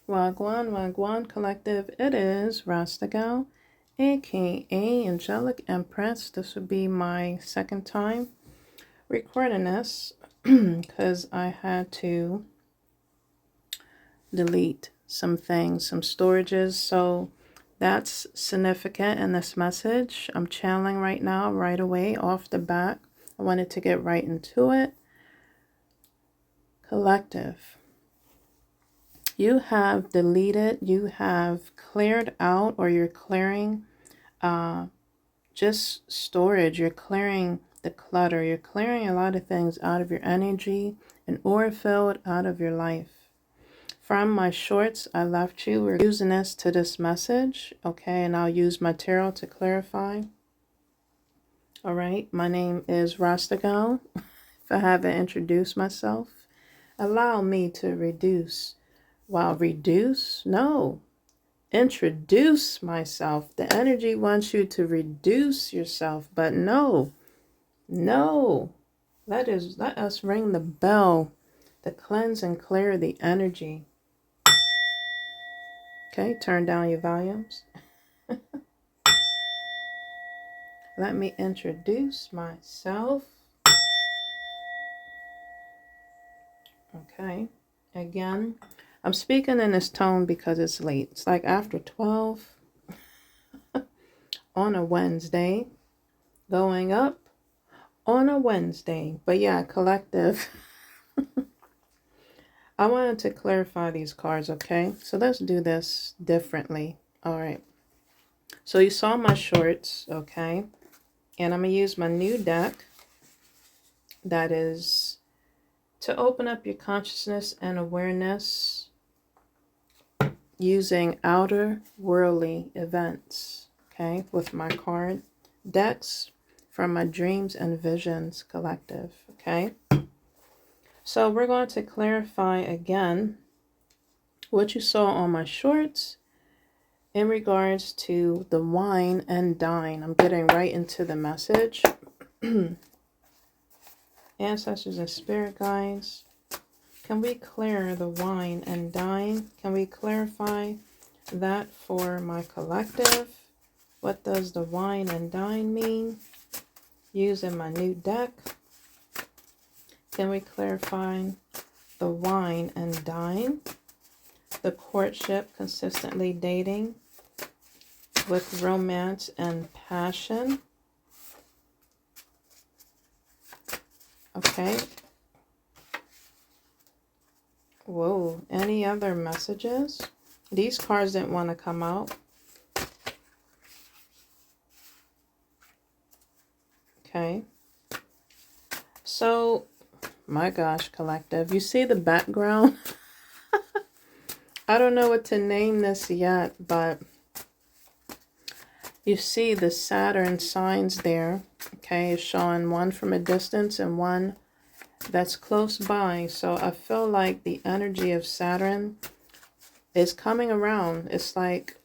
Wagwan, Wagwan Collective. It is Rasta Gal, aka Angelic Empress. This would be my second time recording this because I had to delete some things, some storages. So that's significant in this message I'm channeling right now, right away off the bat. I wanted to get right into it. Collective. You have deleted, you have cleared out, or you're clearing just storage. You're clearing the clutter. You're clearing a lot of things out of your energy and aura field out of your life. From my shorts I left you, we're using this to this message, okay? And I'll use my tarot to clarify. All right, my name is Rasta Gal. If I haven't introduced myself, allow me to reduce. Wow, reduce? No. Introduce myself. The energy wants you to reduce yourself, but no. Let us ring the bell to cleanse and clear the energy. Okay, turn down your volumes. Let me introduce myself. Okay, again, I'm speaking in this tone because it's late. It's like after 12 on a Wednesday, going up on a Wednesday. But yeah, collective. I wanted to clarify these cards, okay? So let's do this differently. All right. So you saw my shorts, okay? And I'm going to use my new deck that is to open up your consciousness and awareness using outer worldly events, okay? With my card decks from my Dreams and Visions collective, okay? So we're going to clarify again what you saw on my shorts in regards to the wine and dine. I'm getting right into the message. Ancestors and spirit guides, can we clear the wine and dine? Can we clarify that for my collective? What does the wine and dine mean? Using my new deck, can we clarify the wine and dine? The courtship, consistently dating with romance and passion. Okay. Whoa. Any other messages? These cards didn't want to come out. Okay. So, my gosh, collective. You see the background? I don't know what to name this yet, but you see the Saturn signs there. Okay, it's showing one from a distance and one that's close by. So I feel like the energy of Saturn is coming around. It's like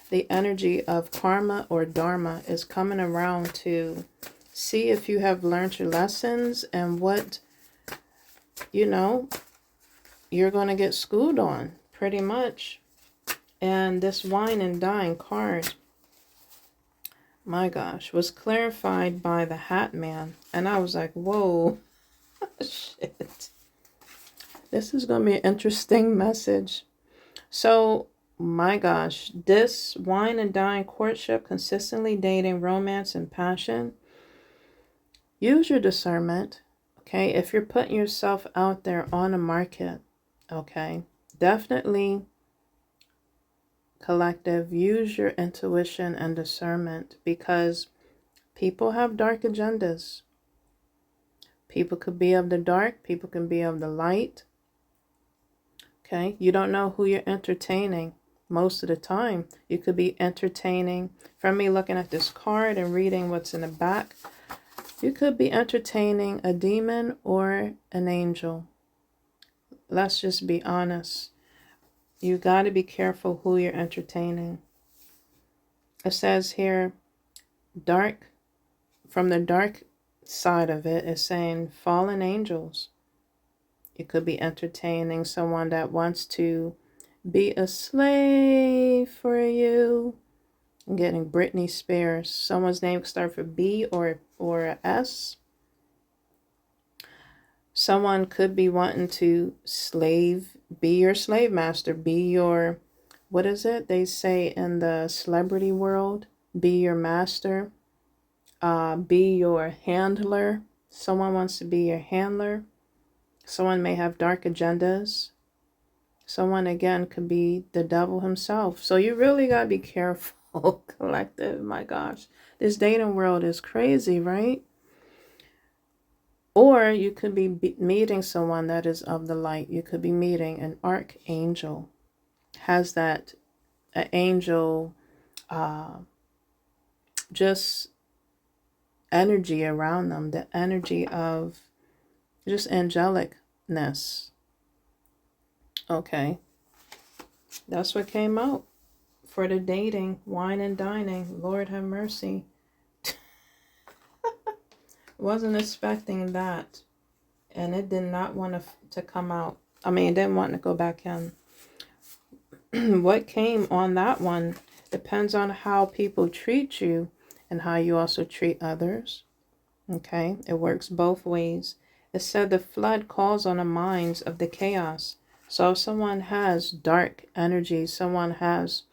the energy of karma or dharma is coming around to see if you have learned your lessons and what, you know, you're going to get schooled on, pretty much. And this wine and dine card, my gosh, was clarified by the Hat Man. And I was like, whoa, shit. This is going to be an interesting message. So, my gosh, this wine and dine courtship, consistently dating, romance, and passion. Use your discernment, okay? If you're putting yourself out there on a market, okay? Definitely, collective, use your intuition and discernment because people have dark agendas. People could be of the dark. People can be of the light. Okay? You don't know who you're entertaining most of the time. You could be entertaining, from me looking at this card and reading what's in the back, you could be entertaining a demon or an angel. Let's just be honest. You got to be careful who you're entertaining. It says here, dark, from the dark side of it, is saying fallen angels. You could be entertaining someone that wants to Be a slave for you. I'm getting Britney Spears. Someone's name could start for B or a S. Someone could be wanting to be your slave master, be your, what is it they say in the celebrity world? Be your master, be your handler. Someone wants to be your handler. Someone may have dark agendas. Someone, again, could be the devil himself. So you really got to be careful, collective. My gosh. This dating world is crazy, right? Or you could be meeting someone that is of the light. You could be meeting an archangel. Has that angel just energy around them. The energy of just angelicness. Okay. That's what came out for the dating, wine and dining. Lord have mercy. Wasn't expecting that. And it did not want to come out. I mean, it didn't want to go back in. What came on that one depends on how people treat you and how you also treat others. Okay, it works both ways. It said the flood calls on the minds of the chaos. So if someone has dark energy, someone has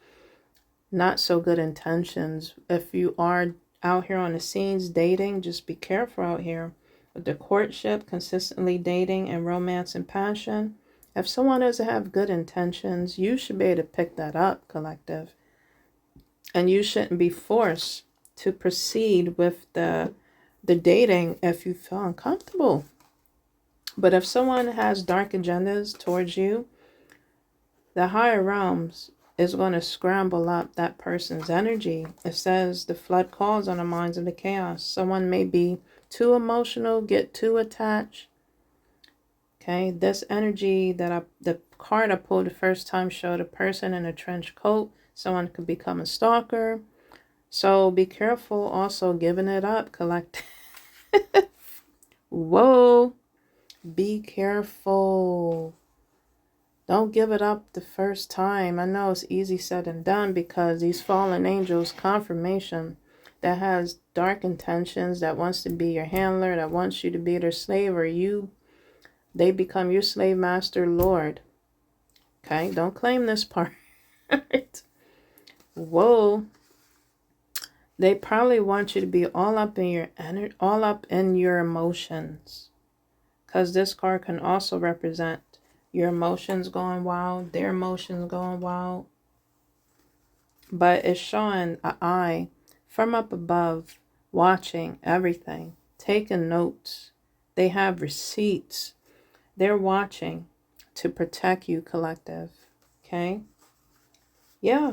not so good intentions, if you are out here on the scenes dating, just be careful out here. With the courtship, consistently dating and romance and passion, if someone doesn't have good intentions, you should be able to pick that up, collective. And you shouldn't be forced to proceed with the dating if you feel uncomfortable. But if someone has dark agendas towards you, the higher realms is going to scramble up that person's energy. It says the flood calls on the minds of the chaos. Someone may be too emotional, get too attached. Okay, this energy the card I pulled the first time showed a person in a trench coat. Someone could become a stalker. So be careful also giving it up, collective. Whoa, be careful. Don't give it up the first time. I know it's easy said and done because these fallen angels, confirmation, that has dark intentions, that wants to be your handler, that wants you to be their slave, or they become your slave master lord. Okay, don't claim this part. Whoa. They probably want you to be all up in your energy, all up in your emotions. Because this card can also represent your emotions going wild, their emotions going wild. But it's showing an eye from up above, watching everything, taking notes. They have receipts. They're watching to protect you, collective. Okay? Yeah,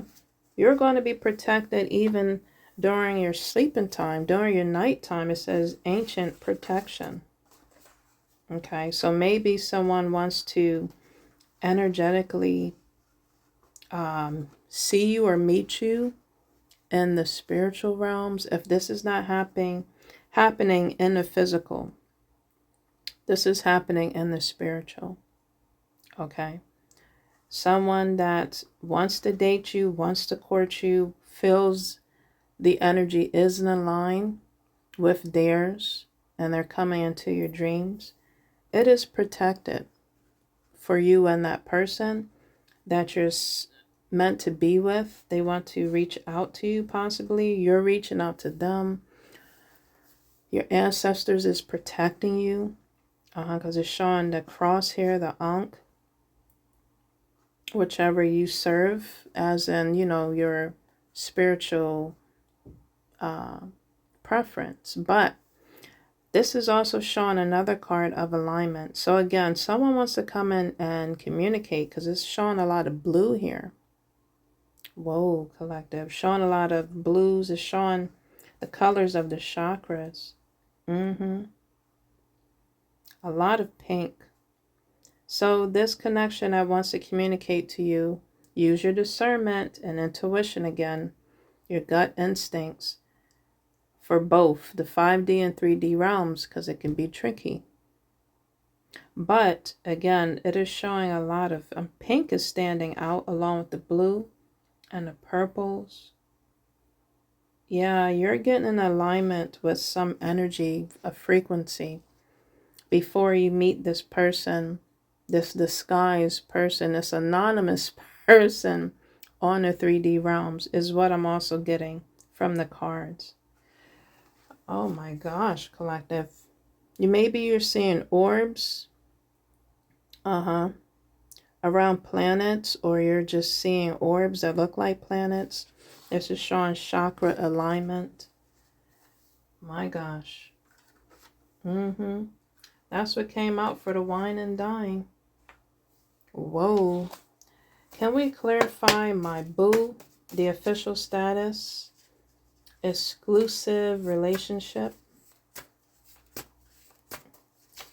you're going to be protected even during your sleeping time, during your nighttime. It says ancient protection. Okay, so maybe someone wants to energetically see you or meet you in the spiritual realms. If this is not happening in the physical, this is happening in the spiritual. Okay, someone that wants to date you, wants to court you, feels the energy is in line with theirs, and they're coming into your dreams. It is protected for you and that person that you're meant to be with. They want to reach out to you, possibly. You're reaching out to them. Your ancestors is protecting you. Because it's showing the cross here, the Ankh. Whichever you serve, as in, your spiritual preference. But this is also showing another card of alignment. So again, someone wants to come in and communicate because it's showing a lot of blue here. Whoa, collective. Showing a lot of blues. It's showing the colors of the chakras. A lot of pink. So this connection that wants to communicate to you, use your discernment and intuition again, your gut instincts for both the 5D and 3D realms because it can be tricky. But again, it is showing a lot of pink is standing out along with the blue and the purples. Yeah, you're getting in alignment with some energy, a frequency, before you meet this person, this disguised person, this anonymous person on the 3D realms is what I'm also getting from the cards. Oh my gosh, collective. Maybe you're seeing orbs, around planets, or you're just seeing orbs that look like planets. This is showing chakra alignment. My gosh. That's what came out for the wine and dine. Whoa. Can we clarify my boo, the official status, exclusive relationship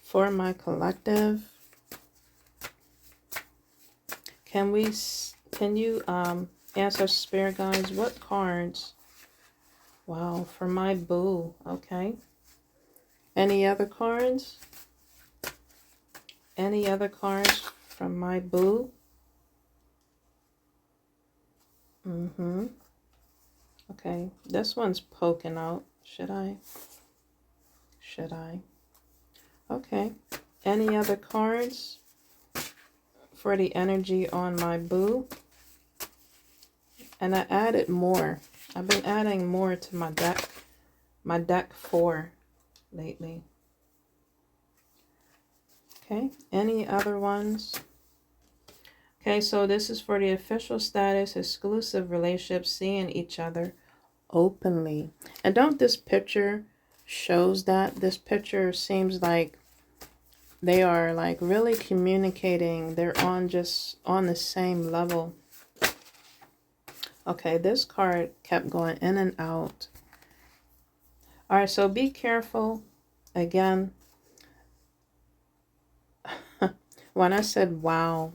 for my collective? Can you answer, spirit guides, what cards? Wow, for my boo. Okay. Any other cards? Any other cards from my boo? Okay, this one's poking out. Should I? Okay. Any other cards for the energy on my boo? And I added more. I've been adding more to my deck 4 lately. Okay, any other ones? Okay, so this is for the official status, exclusive relationship, seeing each other openly. And don't this picture shows that? This picture seems like they are like really communicating. They're on the same level. Okay, this card kept going in and out. All right, so be careful. Again, when I said wow,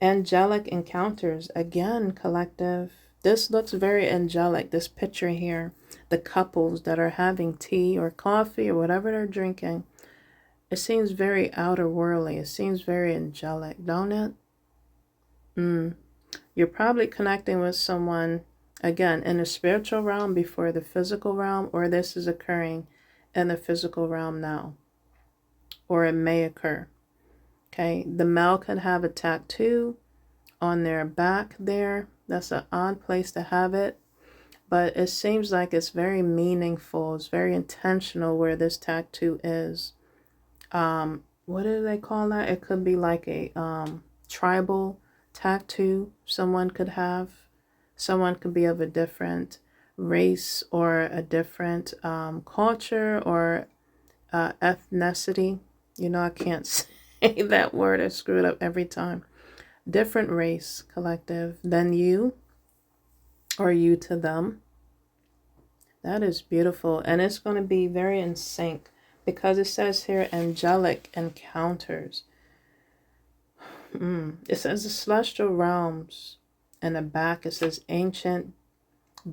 angelic encounters, again, collective. This looks very angelic, this picture here. The couples that are having tea or coffee or whatever they're drinking. It seems very outer worldly. It seems very angelic, don't it? You're probably connecting with someone, again, in the spiritual realm before the physical realm, or this is occurring in the physical realm now, or it may occur. Okay, the male could have a tattoo on their back there. That's an odd place to have it, but it seems like it's very meaningful. It's very intentional where this tattoo is. What do they call that? It could be like a tribal tattoo someone could have. Someone could be of a different race or a different culture or ethnicity. You know, I can't say that word. I screw it up every time. Different race, collective, than you or you to them. That is beautiful. And it's going to be very in sync because it says here angelic encounters. It says the celestial realms. In the back, it says ancient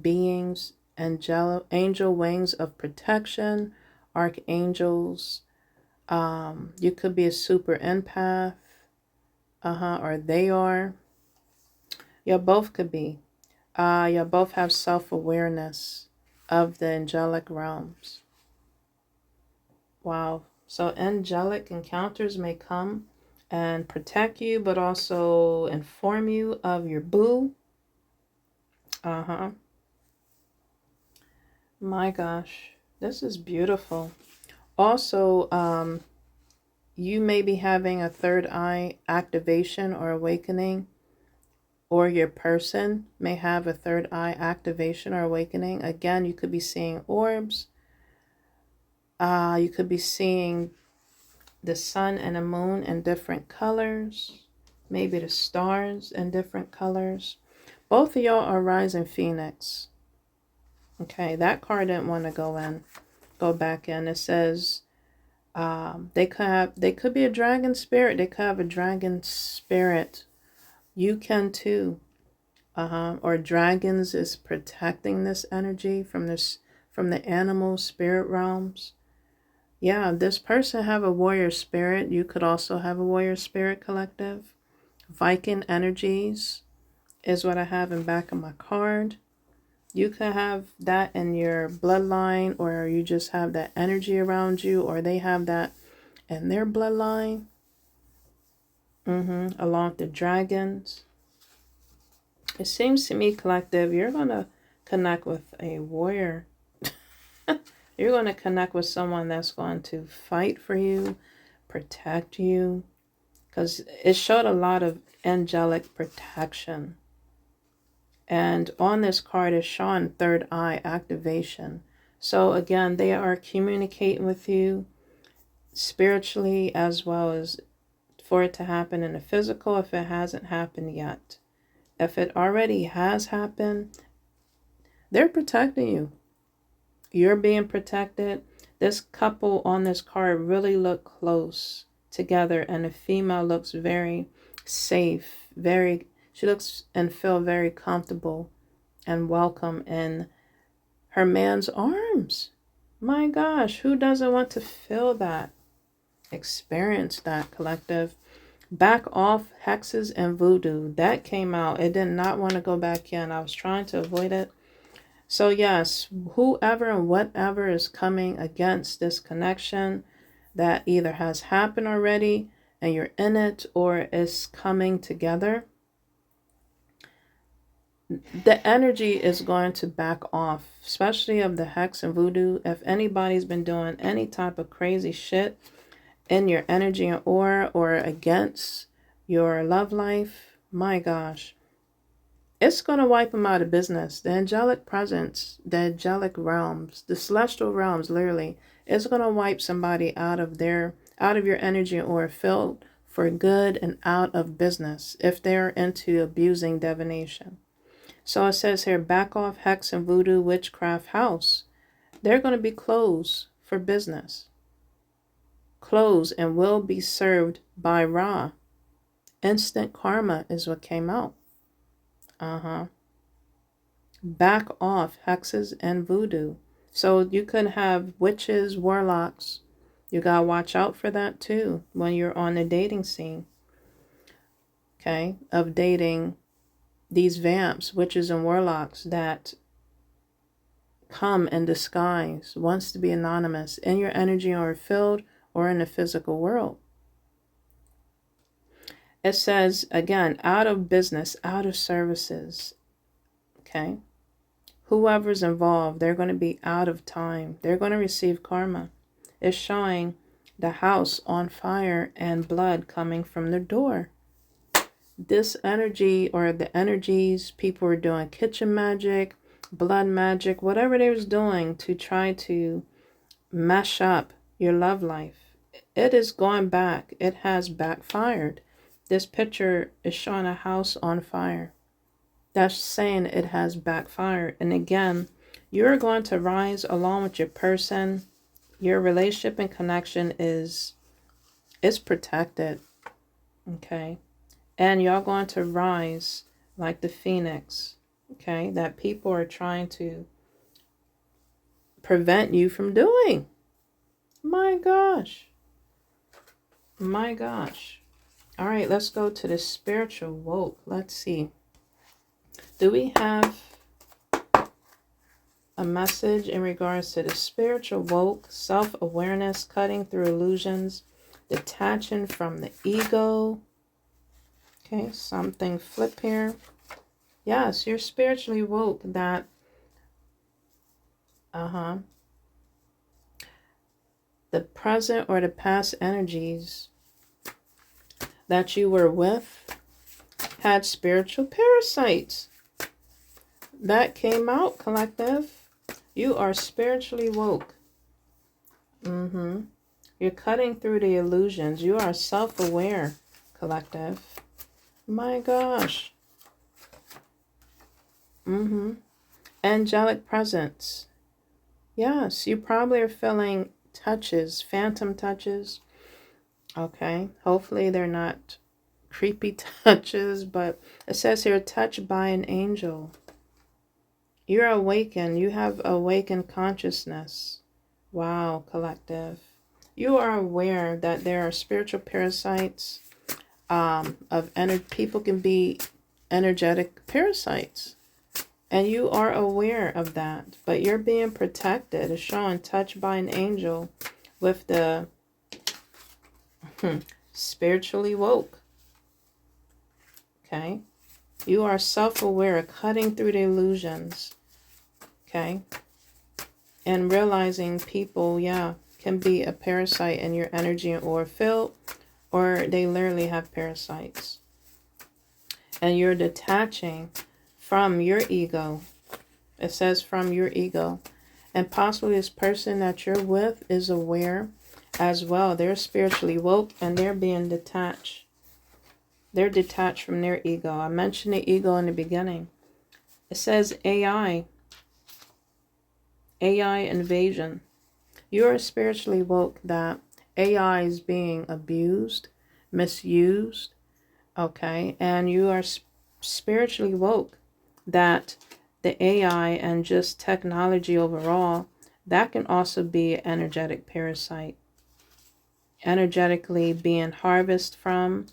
beings, angel wings of protection, archangels. You could be a super empath. Or they are. You both could be. You both have self-awareness of the angelic realms. Wow. So angelic encounters may come and protect you, but also inform you of your boo. My gosh, this is beautiful. Also, you may be having a third eye activation or awakening, or your person may have a third eye activation or awakening. Again, you could be seeing orbs. You could be seeing the sun and the moon in different colors. Maybe the stars in different colors. Both of y'all are rising phoenix. Okay, that card didn't want to go back in. It says they could be a dragon spirit. They could have a dragon spirit. You can too. Or dragons is protecting this energy from the animal spirit realms. Yeah, this person have a warrior spirit. You could also have a warrior spirit, collective. Viking energies is what I have in back of my card. You could have that in your bloodline, or you just have that energy around you, or they have that in their bloodline. Along with the dragons. It seems to me, collective, you're going to connect with a warrior. You're going to connect with someone that's going to fight for you, protect you, because it showed a lot of angelic protection. And on this card is showing third eye activation. So again, they are communicating with you spiritually, as well as for it to happen in the physical if it hasn't happened yet. If it already has happened, they're protecting you. You're being protected. This couple on this card really look close together, and the female looks very safe, she looks and feel very comfortable and welcome in her man's arms. My gosh, who doesn't want to feel that? Experience that, collective. Back off hexes and voodoo. That came out. It did not want to go back in. I was trying to avoid it. So yes, whoever and whatever is coming against this connection that either has happened already and you're in it, or is coming together, the energy is going to back off, especially of the hex and voodoo. If anybody's been doing any type of crazy shit in your energy and aura, or against your love life, my gosh, it's going to wipe them out of business. The angelic presence, the angelic realms, the celestial realms, literally, is going to wipe somebody out of your energy or field for good and out of business if they're into abusing divination. So it says here, back off hex and voodoo witchcraft house. They're going to be closed for business. Closed and will be served by Ra. Instant karma is what came out. Back off hexes and voodoo. So you could have witches, warlocks. You gotta watch out for that too when you're on the dating scene. Okay, of dating these vamps, witches, and warlocks that come in disguise, wants to be anonymous in your energy or field or in the physical world. It says, again, out of business, out of services. Okay. Whoever's involved, they're going to be out of time. They're going to receive karma. It's showing the house on fire and blood coming from the door. This energy, or the energies, people were doing kitchen magic, blood magic, whatever they was doing to try to mess up your love life. It is going back. It has backfired. This picture is showing a house on fire. That's saying it has backfired. And again, you're going to rise along with your person. Your relationship and connection is protected. Okay. And y'all going to rise like the phoenix. Okay. That people are trying to prevent you from doing. My gosh. My gosh. All right. Let's go to the spiritual woke. Let's see. Do we have a message in regards to the spiritual woke, self-awareness, cutting through illusions, detaching from the ego? Okay, something flip here. Yes, you're spiritually woke. That, the present or the past energies that you were with had spiritual parasites. That came out, collective. You are spiritually woke. You're cutting through the illusions. You are self-aware, collective. My gosh. Angelic presence. Yes, you probably are feeling touches, phantom touches. Okay, hopefully they're not creepy touches, but it says here, touched by an angel. You're awakened. You have awakened consciousness. Wow, collective. You are aware that there are spiritual parasites people can be energetic parasites. And you are aware of that. But you're being protected. It's showing touched by an angel with the spiritually woke. Okay. You are self-aware, cutting through the illusions. Okay. And realizing people, yeah, can be a parasite in your energy or field, or they literally have parasites. And you're detaching from your ego. It says from your ego. And possibly this person that you're with is aware as well. They're spiritually woke and they're being detached. They're detached from their ego. I mentioned the ego in the beginning. It says AI invasion. You're spiritually woke that AI is being abused, misused, okay? And you are spiritually woke that the AI and just technology overall, that can also be an energetic parasite. Energetically being harvested from,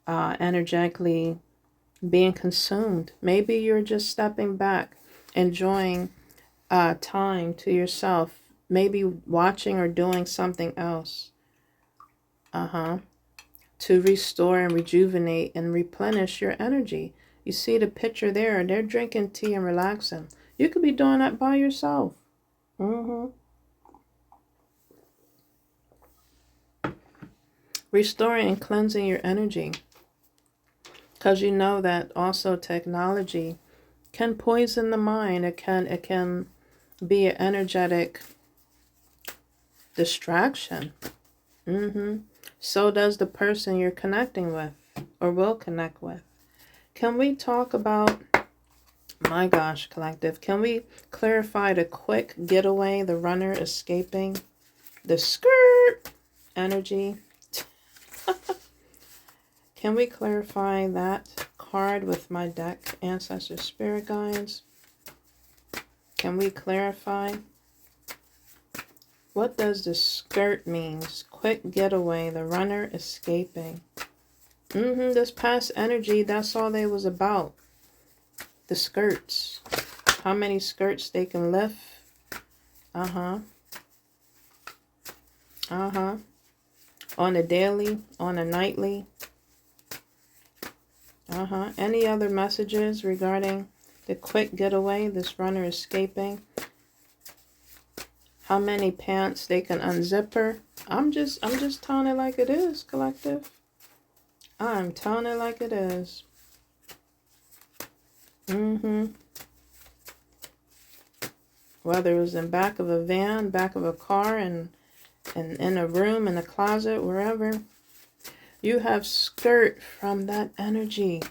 energetically being consumed. Maybe you're just stepping back, enjoying time to yourself, maybe watching or doing something else. To restore and rejuvenate and replenish your energy. You see the picture there. They're drinking tea and relaxing. You could be doing that by yourself. Restoring and cleansing your energy. Because you know that also technology can poison the mind. It can be an energetic distraction. So does the person you're connecting with or will connect with. Can we talk about, my gosh, collective, can we clarify the quick getaway, the runner escaping, the skirt energy? Can we clarify that card with my deck, Ancestor Spirit Guides? Can we clarify? What does the skirt means? Quick getaway, the runner escaping. This past energy, that's all they was about. The skirts. How many skirts they can lift. On a daily, on a nightly. Any other messages regarding the quick getaway, this runner escaping? How many pants they can unzipper? I'm just telling it like it is, collective. I'm telling it like it is. Whether it was in back of a van, back of a car, and in a room, in a closet, wherever. You have skirt from that energy.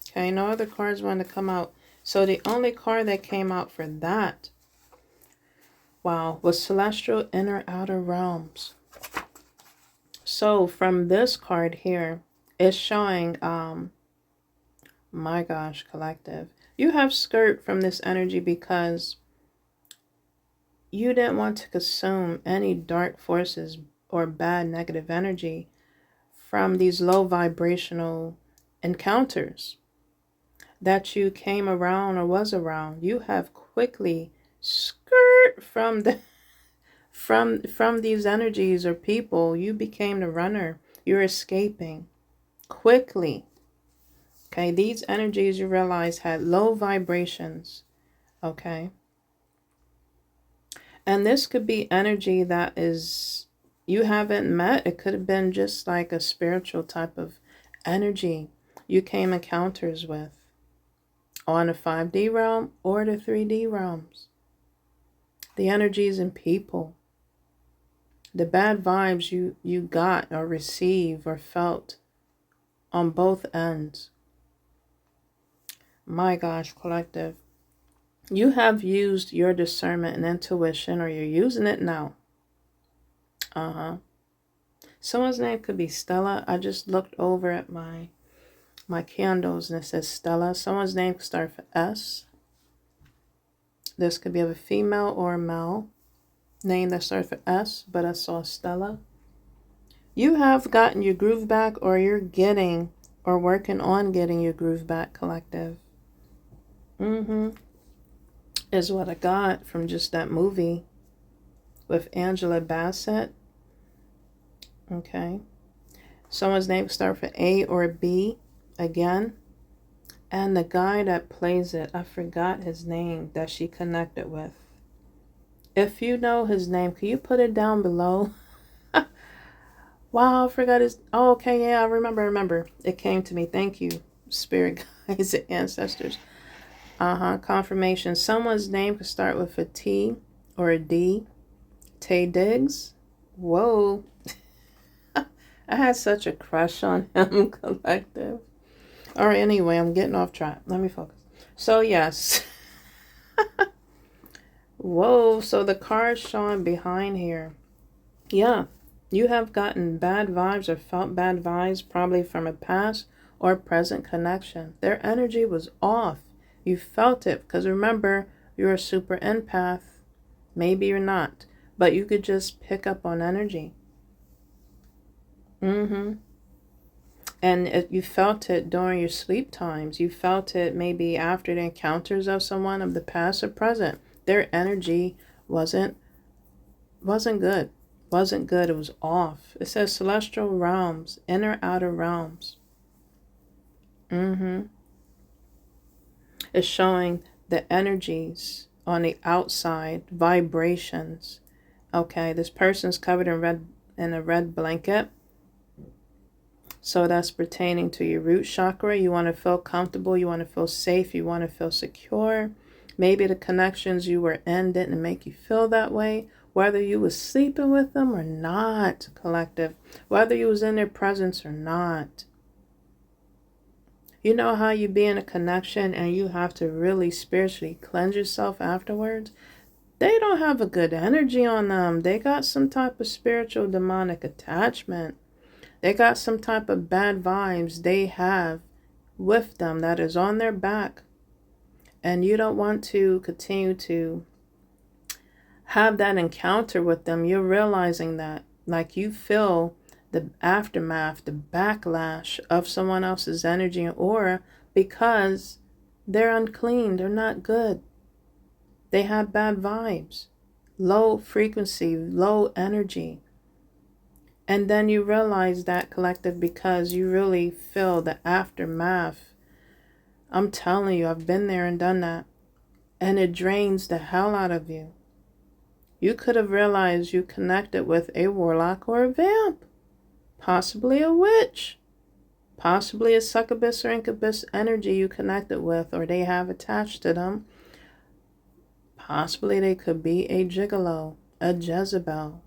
Okay, no other cards want to come out. So the only card that came out for that, wow, was Celestial Inner Outer Realms. So from this card here, it's showing, my gosh, collective. You have skirt from this energy because you didn't want to consume any dark forces or bad negative energy from these low vibrational encounters that you came around or was around. You have quickly skirt from the from these energies or people. You became the runner. You're escaping quickly. Okay, these energies you realize had low vibrations. Okay, and this could be energy that is you haven't met. It could have been just like a spiritual type of energy you came encounters with on a 5D realm or the 3D realms. The energies in people. The bad vibes you got or received or felt on both ends. My gosh, collective. You have used your discernment and intuition, or you're using it now. Someone's name could be Stella. I just looked over at my candles and it says Stella. Someone's name could start with S. This could be of a female or a male. name that starts with S, but I saw Stella. You have gotten your groove back, or you're getting or working on getting your groove back, collective. Is what I got from just that movie with Angela Bassett. Okay. Someone's name starts with A or B again. And the guy that plays it, I forgot his name that she connected with. If you know his name, can you put it down below? Wow, I forgot his... Oh, okay, yeah, I remember. It came to me. Thank you, spirit guides and ancestors. Confirmation. Someone's name could start with a T or a D. Tay Diggs. Whoa. I had such a crush on him, collective. All right, anyway, I'm getting off track. Let me focus. So, yes. Whoa, so the card's showing behind here. Yeah, you have gotten bad vibes or felt bad vibes, probably from a past or present connection. Their energy was off. You felt it, because remember, you're a super empath. Maybe you're not, but you could just pick up on energy. And if you felt it during your sleep times. You felt it maybe after the encounters of someone of the past or present. Their energy wasn't good. Wasn't good. It was off. It says celestial realms, inner outer realms. It's showing the energies on the outside, vibrations. Okay, this person's covered in a red blanket. So that's pertaining to your root chakra. You want to feel comfortable. You want to feel safe. You want to feel secure. Maybe the connections you were in didn't make you feel that way. Whether you was sleeping with them or not, collective. Whether you was in their presence or not. You know how you be in a connection and you have to really spiritually cleanse yourself afterwards? They don't have a good energy on them. They got some type of spiritual demonic attachment. They got some type of bad vibes they have with them that is on their back. And you don't want to continue to have that encounter with them. You're realizing that. Like you feel the aftermath, the backlash of someone else's energy and aura because they're unclean. They're not good. They have bad vibes, low frequency, low energy. And then you realize that, collective, because you really feel the aftermath. I'm telling you, I've been there and done that. And it drains the hell out of you. You could have realized you connected with a warlock or a vamp. Possibly a witch. Possibly a succubus or incubus energy you connected with or they have attached to them. Possibly they could be a gigolo, a Jezebel.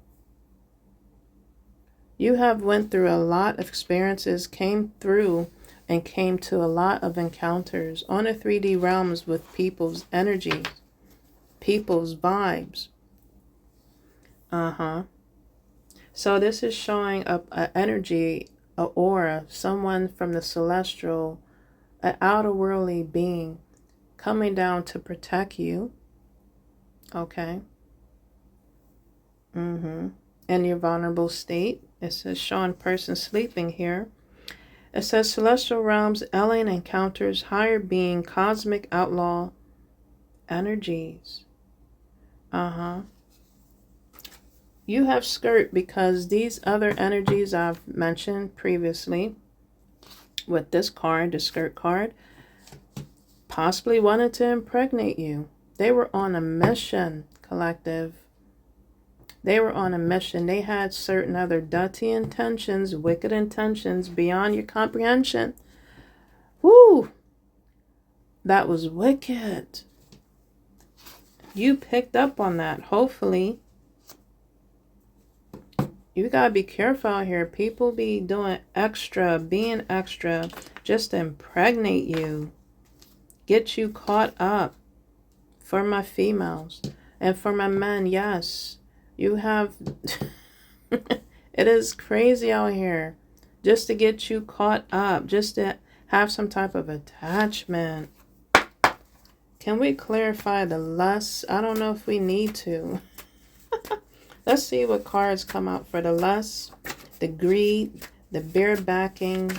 You have went through a lot of experiences, came through and came to a lot of encounters on the 3D realms with people's energies, people's vibes. So this is showing up an energy, an aura, someone from the celestial, an outer worldly being coming down to protect you. Okay. In your vulnerable state. It says showing person sleeping here. It says celestial realms, alien encounters, higher being, cosmic outlaw energies. You have skirt because these other energies I've mentioned previously with this card, the skirt card, possibly wanted to impregnate you. They were on a mission, collective. They were on a mission. They had certain other dirty intentions, wicked intentions beyond your comprehension. Woo! That was wicked. You picked up on that, hopefully. You gotta be careful out here. People be doing extra, being extra, just to impregnate you. Get you caught up. For my females. And for my men, yes. You have... It is crazy out here. Just to get you caught up. Just to have some type of attachment. Can we clarify the lust? I don't know if we need to. Let's see what cards come out for the lust, the greed, the bare backing,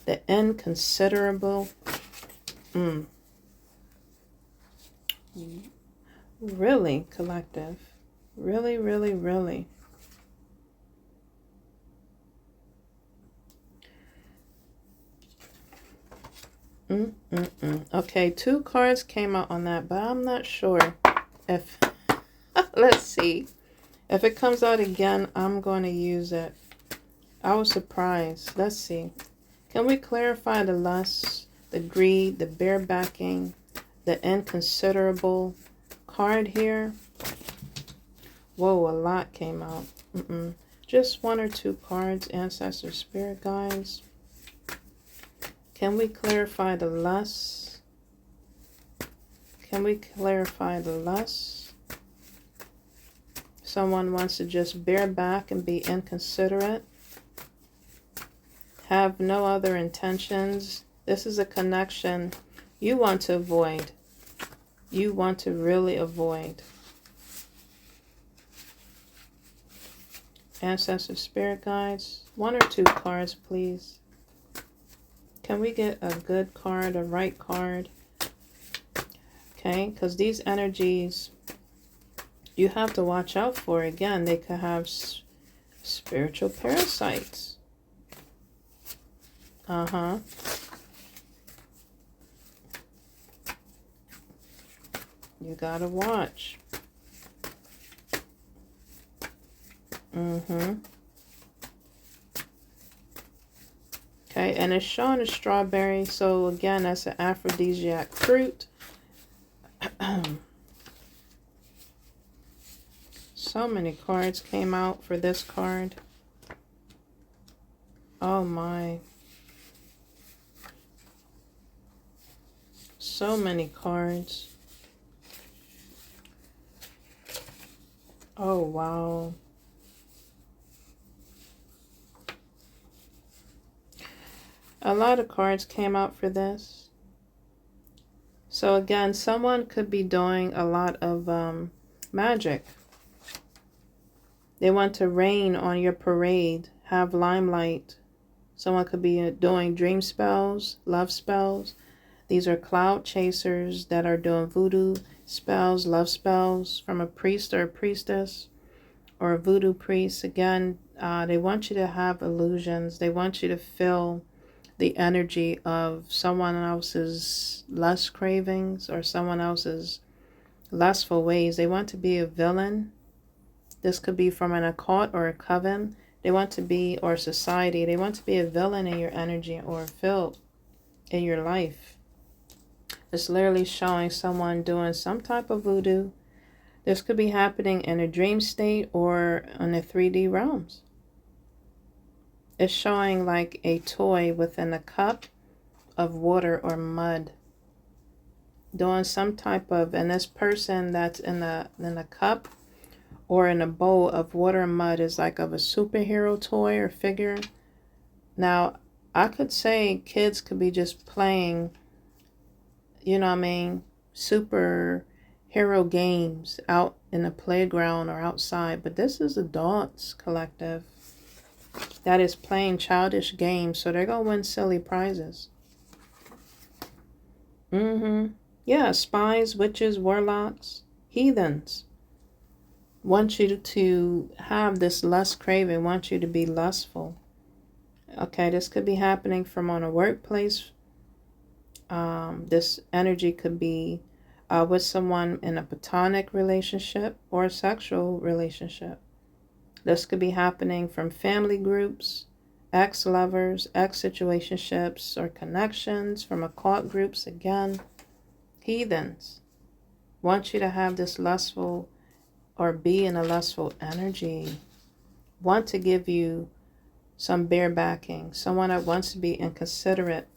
the inconsiderable. Really, collective. Really, really, really. Okay, 2 cards came out on that, but I'm not sure if... Let's see. If it comes out again, I'm going to use it. I was surprised. Let's see. Can we clarify the lust, the greed, the bare backing, the inconsiderable card here? Whoa, a lot came out. Just 1 or 2 cards, ancestor spirit guides. Can we clarify the lust? Can we clarify the lust? Someone wants to just bear back and be inconsiderate. Have no other intentions. This is a connection you want to avoid. You want to really avoid. Ancestor spirit guides. 1 or 2 cards, please. Can we get a good card, a right card? Okay, because these energies, you have to watch out for. Again, they could have spiritual parasites. You gotta watch. Okay, and it's showing a strawberry. So again, that's an aphrodisiac fruit. So many cards came out for this card. Oh my. So many cards. Oh wow. A lot of cards came out for this. So again, someone could be doing a lot of magic. They want to rain on your parade, have limelight. Someone could be doing dream spells, love spells. These are cloud chasers that are doing voodoo spells, love spells from a priest or a priestess or a voodoo priest. Again, they want you to have illusions. They want you to feel the energy of someone else's lust cravings or someone else's lustful ways. They want to be a villain. This could be from an occult or a coven. They want to be, or society, they want to be a villain in your energy or filled in your life. It's literally showing someone doing some type of voodoo. This could be happening in a dream state or in the 3D realms. It's showing like a toy within a cup of water or mud. Doing some type of, and this person that's in a cup or in a bowl of water and mud is like of a superhero toy or figure. Now, I could say kids could be just playing, you know what I mean, superhero games out in the playground or outside. But this is adults, collective, that is playing childish games. So they're going to win silly prizes. Yeah, spies, witches, warlocks, heathens want you to have this lust craving, want you to be lustful. Okay, this could be happening from on a workplace. This energy could be with someone in a platonic relationship or a sexual relationship. This could be happening from family groups, ex-lovers, ex-situationships, or connections from occult groups. Again, heathens want you to have this lustful or be in a lustful energy, want to give you some bare backing, someone that wants to be inconsiderate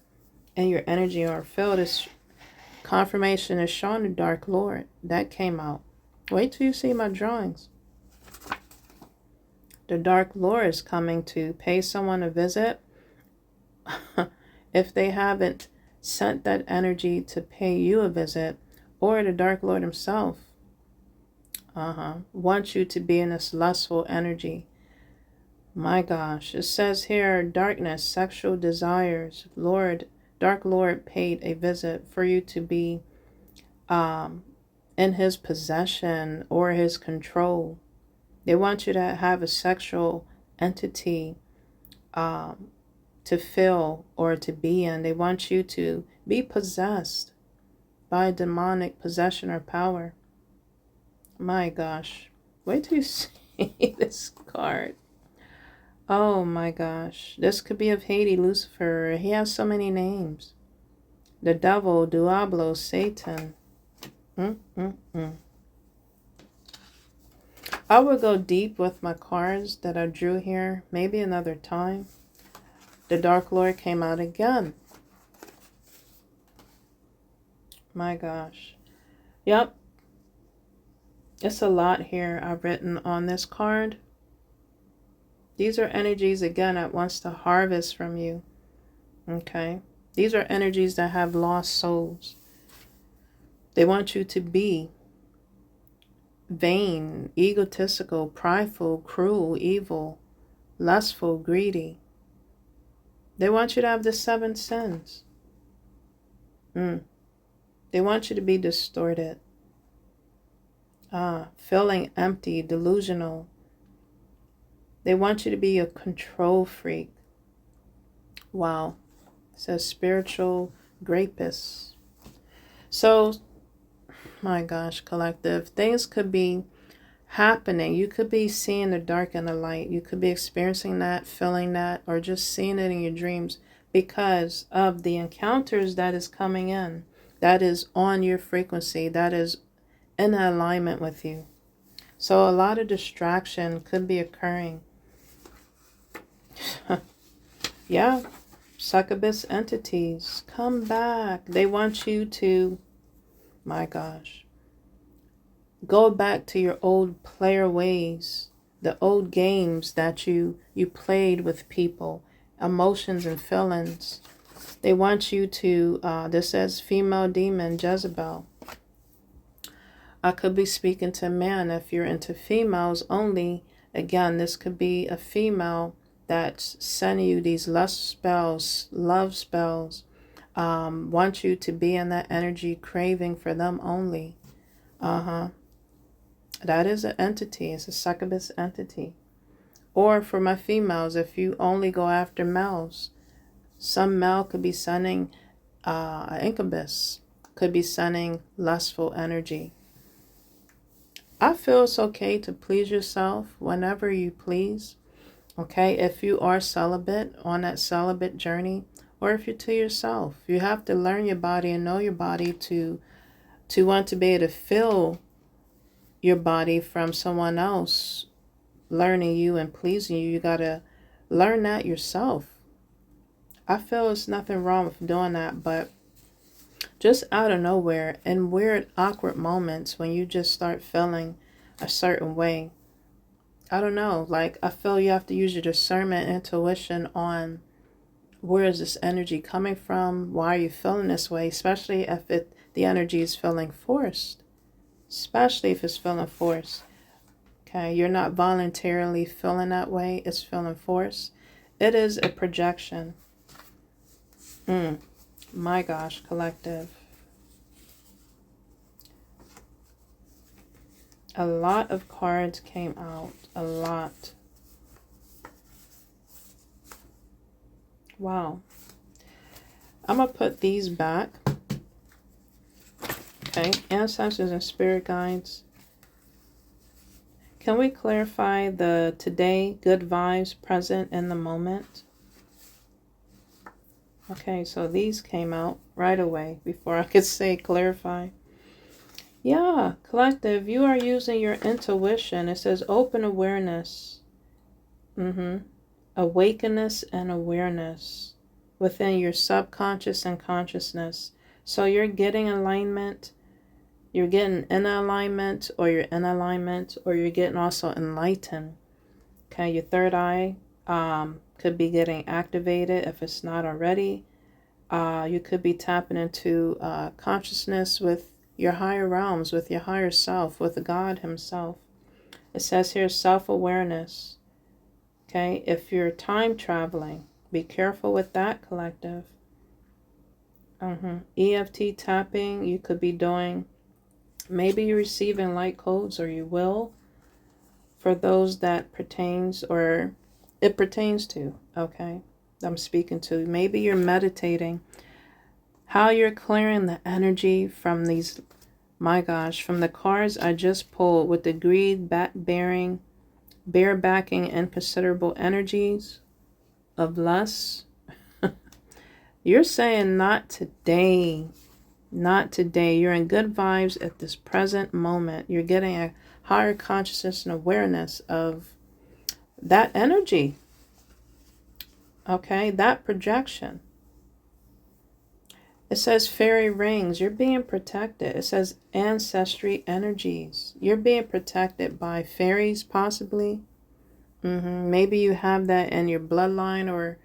in your energy or feel this confirmation is showing the Dark Lord. That came out. Wait till you see my drawings. The Dark Lord is coming to pay someone a visit. If they haven't sent that energy to pay you a visit, or the Dark Lord himself. Want you to be in this lustful energy. My gosh, it says here, darkness, sexual desires. Dark Lord paid a visit for you to be in his possession or his control. They want you to have a sexual entity to feel or to be in. They want you to be possessed by demonic possession or power. My gosh. Wait till you see this card. Oh my gosh. This could be of Hades, Lucifer. He has so many names. The devil, Diablo, Satan. I will go deep with my cards that I drew here. Maybe another time. The Dark Lord came out again. My gosh. Yep. It's a lot here I've written on this card. These are energies, again, that wants to harvest from you. Okay? These are energies that have lost souls. They want you to be vain, egotistical, prideful, cruel, evil, lustful, greedy. They want you to have the 7 sins. They want you to be distorted. Feeling empty, delusional. They want you to be a control freak. Wow. It says spiritual rapist. So, my gosh, collective, things could be happening. You could be seeing the dark and the light. You could be experiencing that, feeling that, or just seeing it in your dreams because of the encounters that is coming in, that is on your frequency, that is in alignment with you. So a lot of distraction could be occurring. Yeah, succubus entities, come back. They want you to, my gosh, go back to your old player ways, the old games that you played with people, emotions and feelings. They want you to, this says female demon Jezebel. I could be speaking to men if you're into females only. Again, this could be a female that's sending you these lust spells, love spells, want you to be in that energy, craving for them only. That is an entity. It's a succubus entity. Or for my females, if you only go after males, some male could be sending an incubus, could be sending lustful energy. I feel it's okay to please yourself whenever you please. Okay, if you are celibate, on that celibate journey, or if you're to yourself, you have to learn your body and know your body to want to be able to feel your body from someone else learning you and pleasing you. You got to learn that yourself. I feel there's nothing wrong with doing that, but just out of nowhere, in weird, awkward moments when you just start feeling a certain way, I don't know, like I feel you have to use your discernment, intuition on where is this energy coming from? Why are you feeling this way? Especially if the energy is feeling forced. Especially if it's feeling forced. Okay, you're not voluntarily feeling that way. It's feeling forced. It is a projection. My gosh, collective. A lot of cards came out. A lot. Wow. I'm going to put these back. Okay, ancestors and spirit guides. Can we clarify the today, good vibes, present in the moment? Okay, so these came out right away before I could say clarify. Yeah, collective, you are using your intuition. It says open awareness. Awakeness and awareness within your subconscious and consciousness. So you're getting alignment. You're getting in alignment, or you're in alignment, or you're getting also enlightened. Okay, your third eye could be getting activated if it's not already. You could be tapping into consciousness with your higher realms, with your higher self, with God himself. It says here self-awareness. Okay, if you're time traveling, be careful with that, collective. EFT tapping, you could be doing, maybe you're receiving light codes, or you will, for those that pertains, or it pertains to, okay? I'm speaking to. Maybe you're meditating, how you're clearing the energy from these, my gosh, from the cards I just pulled with the greed, bearing, barebacking, and considerable energies of lust. You're saying not today. Not today. You're in good vibes at this present moment. You're getting a higher consciousness and awareness of that energy. Okay, that projection. It says fairy rings. You're being protected. It says ancestry energies. You're being protected by fairies, possibly. Maybe you have that in your bloodline, or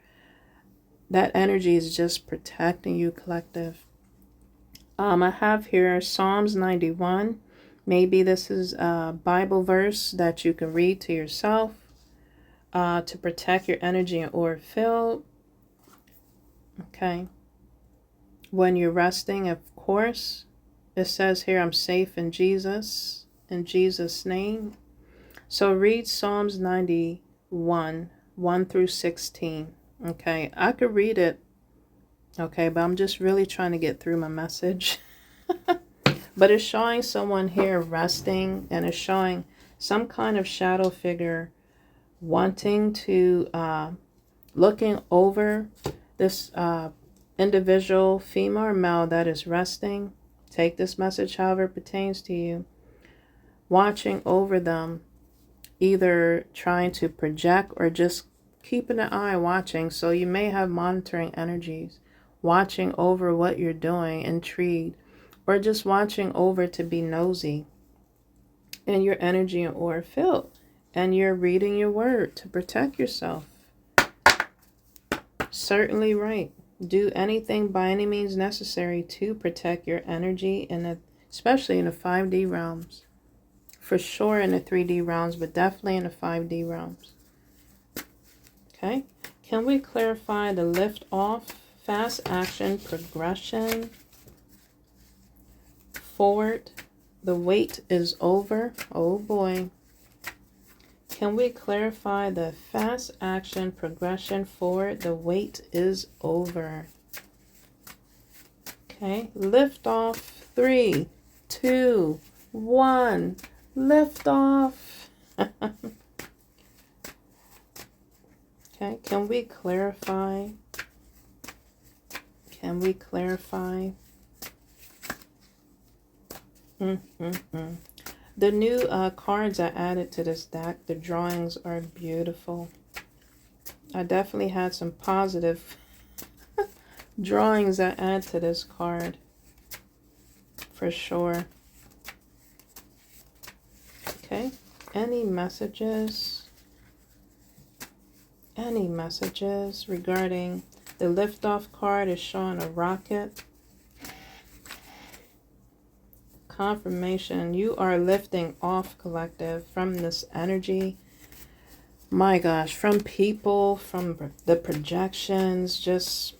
that energy is just protecting you, collective. I have here Psalms 91. Maybe this is a Bible verse that you can read to yourself to protect your energy and aura field. Okay. When you're resting, of course, it says here, I'm safe in Jesus' name. So read Psalms 91, 1 through 16. Okay, I could read it. Okay, but I'm just really trying to get through my message. But it's showing someone here resting, and it's showing some kind of shadow figure wanting to, looking over this individual, female or male, that is resting. Take this message however it pertains to you. Watching over them, either trying to project or just keeping an eye watching. So you may have monitoring energies, watching over what you're doing, intrigued, or just watching over to be nosy in your energy and aura field. And you're reading your word to protect yourself. Certainly right. Do anything by any means necessary to protect your energy, especially in the 5D realms. For sure in the 3D realms, but definitely in the 5D realms. Okay. Can we clarify the lift off, fast action, progression, forward, the wait is over? Oh boy. Can we clarify the fast action, progression, forward, the wait is over? Okay, lift off, 3, 2, 1, lift off. Okay, can we clarify? Can we clarify? The new cards I added to this deck, the drawings are beautiful. I definitely had some positive drawings I add to this card, for sure. Okay, any messages? Any messages regarding the liftoff card is showing a rocket. Confirmation, you are lifting off, collective, from this energy. My gosh, from people, from the projections, just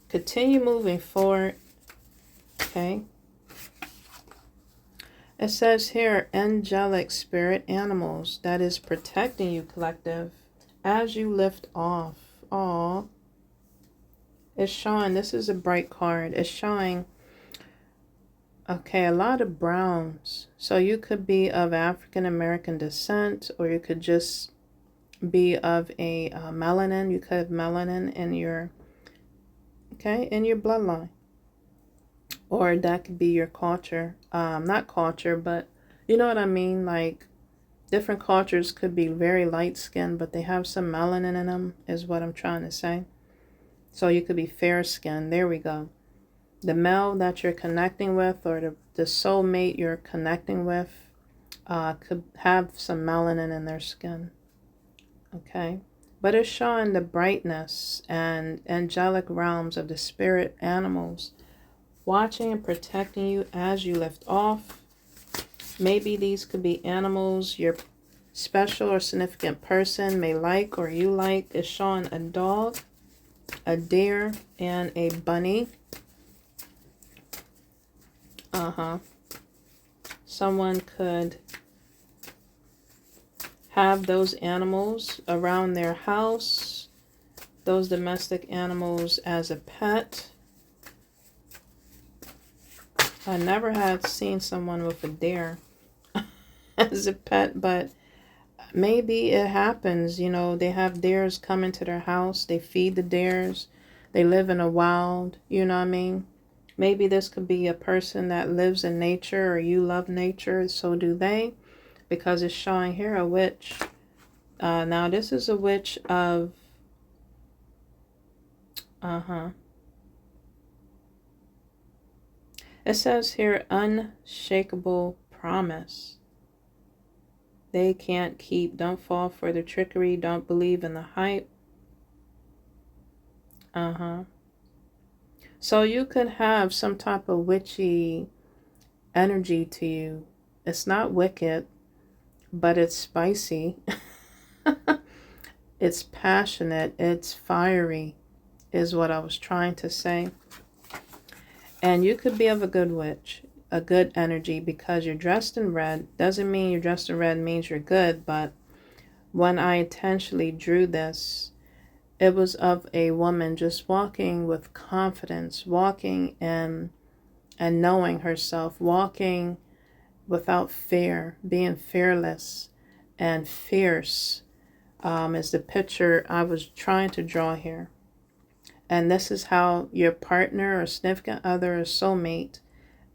continue moving forward. Okay. It says here, angelic spirit animals that is protecting you, collective, as you lift off. Aw. It's showing, this is a bright card. It's showing, okay, a lot of browns. So you could be of African American descent, or you could just be of a melanin. You could have melanin in your, okay, in your bloodline. Or that could be your culture. Not culture, but you know what I mean? Like, different cultures could be very light skinned, but they have some melanin in them, is what I'm trying to say. So you could be fair skinned. There we go. The male that you're connecting with, or the soulmate you're connecting with, could have some melanin in their skin. Okay. But it's showing the brightness and angelic realms of the spirit animals watching and protecting you as you lift off. Maybe these could be animals your special or significant person may like or you like. It's showing a dog, a deer, and a bunny. Someone could have those animals around their house, those domestic animals as a pet. I never had seen someone with a deer as a pet, but maybe it happens. You know, they have deers come into their house, they feed the deers, they live in the wild, you know what I mean? Maybe this could be a person that lives in nature, or you love nature, so do they, because it's showing here a witch. Now this is a witch of, it says here, unshakable promise. They can't keep, don't fall for the trickery, don't believe in the hype. So you could have some type of witchy energy to you. It's not wicked, but it's spicy. It's passionate. It's fiery, is what I was trying to say. And you could be of a good witch, a good energy, because you're dressed in red. Doesn't mean you're dressed in red means you're good, but when I intentionally drew this, it was of a woman just walking with confidence, walking and knowing herself, walking without fear, being fearless and fierce, is the picture I was trying to draw here. And this is how your partner or significant other or soulmate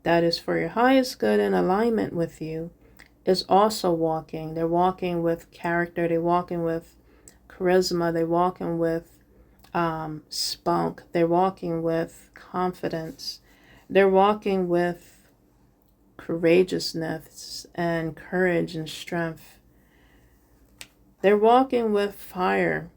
that is for your highest good in alignment with you is also walking. They're walking with character. They're walking with charisma. They're walking with spunk. They're walking with confidence. They're walking with courageousness and courage and strength. They're walking with fire.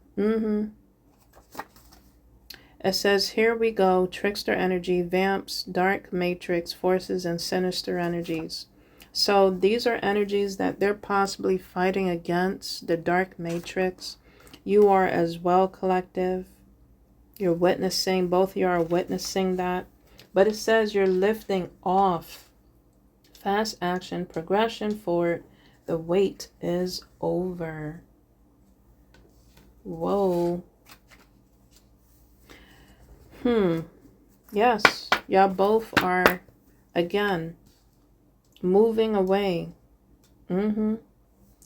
It says, here we go, trickster energy, vamps, dark matrix, forces, and sinister energies. So these are energies that they're possibly fighting against, the dark matrix. You are as well, collective. You're witnessing, both of you are witnessing that. But it says you're lifting off. Fast action, progression forward. The wait is over. Whoa. Yes, y'all both are, again, moving away.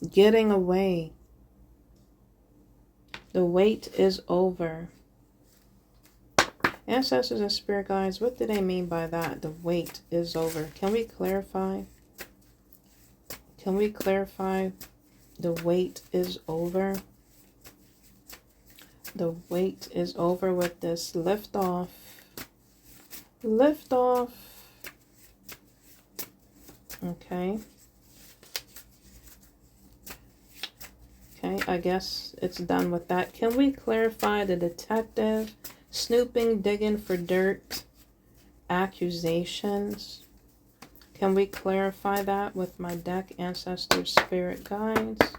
Getting away. The wait is over. Ancestors and spirit guides, what do they mean by that? The wait is over. Can we clarify? Can we clarify? The wait is over. The wait is over with this lift off. Lift off. Okay. Okay, I guess it's done with that. Can we clarify the detective? Snooping, digging for dirt, accusations. Can we clarify that with my deck, Ancestors, Spirit Guides?